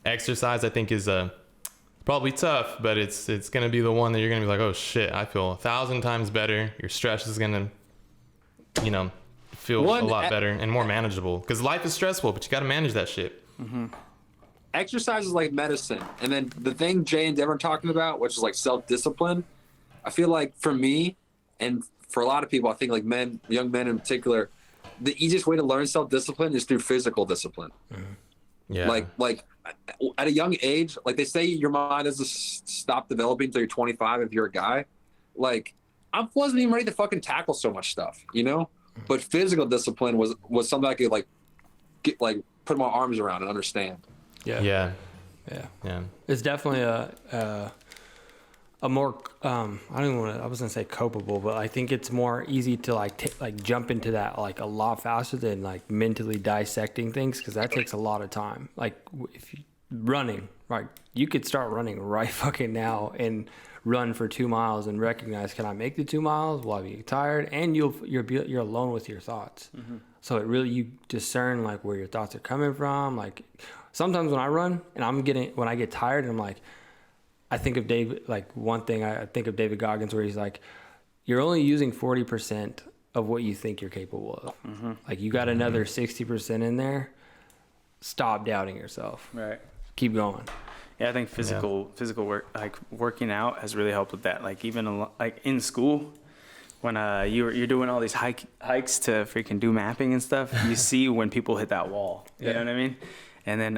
exercise, I think, is probably tough, but it's gonna be the one that you're gonna be like, oh shit, I feel 1,000 times better. Your stress is gonna, feel a lot better and more manageable, because life is stressful, but you got to manage that shit. Exercise is like medicine. And then the thing Jay and Devin are talking about, which is like self-discipline, I feel like for me and for a lot of people, I think like young men in particular, the easiest way to learn self-discipline is through physical discipline. Yeah. Like at a young age, like they say your mind doesn't stop developing until you're 25 if you're a guy. Like I wasn't even ready to fucking tackle so much stuff, But physical discipline was something I could put my arms around and understand. Yeah. It's definitely a more I was gonna say copable, but I think it's more easy to jump into that a lot faster than mentally dissecting things, because that takes a lot of time. Like if you running, right, you could start running right fucking now and run for 2 miles and recognize, can I make the 2 miles? Will I be tired? And you're alone with your thoughts. So it really, you discern where your thoughts are coming from. Sometimes when I run and when I get tired, and I think of David, one thing I think of David Goggins, where he's like, you're only using 40% of what you think you're capable of. You got another 60% in there. Stop doubting yourself. Right. Keep going. Yeah, I think physical work, working out, has really helped with that. Even in school, when you're doing all these hikes to freaking do mapping and stuff, you see when people hit that wall. You know what I mean? And then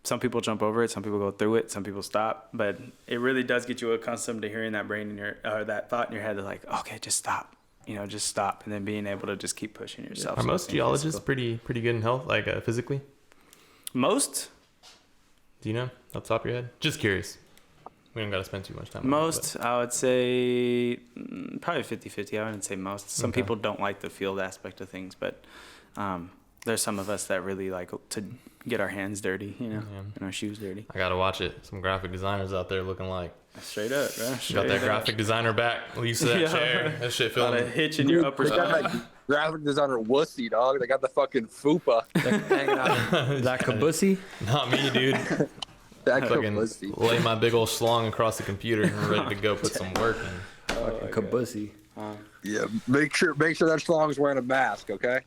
some people jump over it, some people go through it, some people stop. But it really does get you accustomed to hearing that brain that thought in your head, okay, just stop. Just stop, and then being able to just keep pushing yourself. Are most geologists pretty good in health, physically? Most. Do you know off the top of your head? Just curious. We don't got to spend too much time. Most, I would say probably 50-50. I wouldn't say most. Some people don't like the field aspect of things, but there's some of us that really like to get our hands dirty, and our shoes dirty. I got to watch it. Some graphic designers out there looking like. Straight up, bro. Got that graphic designer back. Used to that chair. That shit feeling. A hitch in your upper spine. Graphic designer wussy, dog. They got the fucking fupa hanging out. Is that kabussy? Not me, dude. That fucking wussy. lay my big old schlong across the computer and ready to go put some work in. Fucking kabussy. Yeah, make sure that schlong's wearing a mask, okay?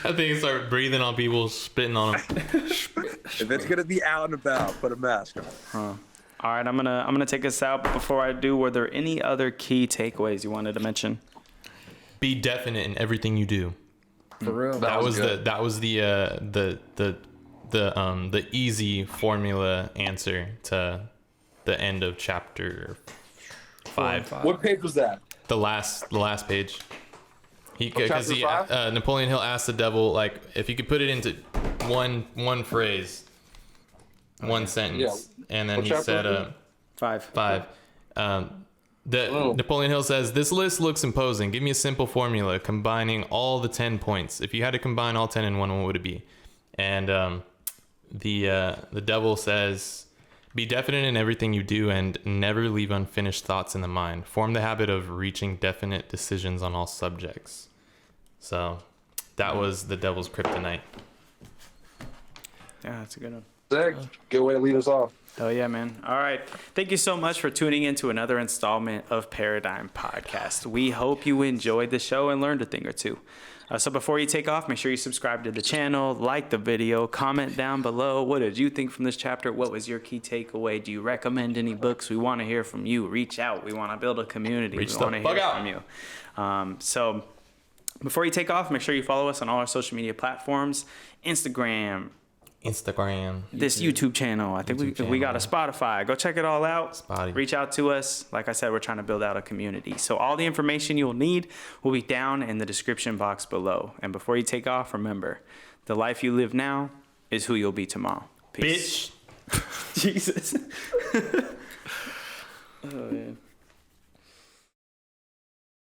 I think start breathing on people, spitting on them. If it's gonna be out and about, put a mask on. All right, I'm gonna take us out. But before I do, were there any other key takeaways you wanted to mention? Be definite in everything you do. For real. That was the easy formula answer to the end of chapter 5. What page was that? The last page. Because Chapter Napoleon Hill asked the devil, if he could put it into one phrase, one sentence, and then What he chapter said was it? 5. Napoleon Hill says, this list looks imposing. Give me a simple formula combining all the 10 points. If you had to combine all 10 in one, what would it be? And the devil says, be definite in everything you do and never leave unfinished thoughts in the mind. Form the habit of reaching definite decisions on all subjects. So that was the devil's kryptonite. Yeah, that's a good one. Sick. Good way to lead us off. Oh yeah, man. All right. Thank you so much for tuning in to another installment of Paradyme Podcast. We hope you enjoyed the show and learned a thing or two. So before you take off, make sure you subscribe to the channel, like the video, comment down below. What did you think from this chapter? What was your key takeaway? Do you recommend any books? We want to hear from you. Reach out. We want to build a community. We want to hear from you. So before you take off, make sure you follow us on all our social media platforms, Instagram, this YouTube channel. I think we got a Spotify. Go check it all out. Reach out to us. Like I said, we're trying to build out a community. So all the information you'll need will be down in the description box below. And before you take off, remember, the life you live now is who you'll be tomorrow. Peace. Bitch. Jesus.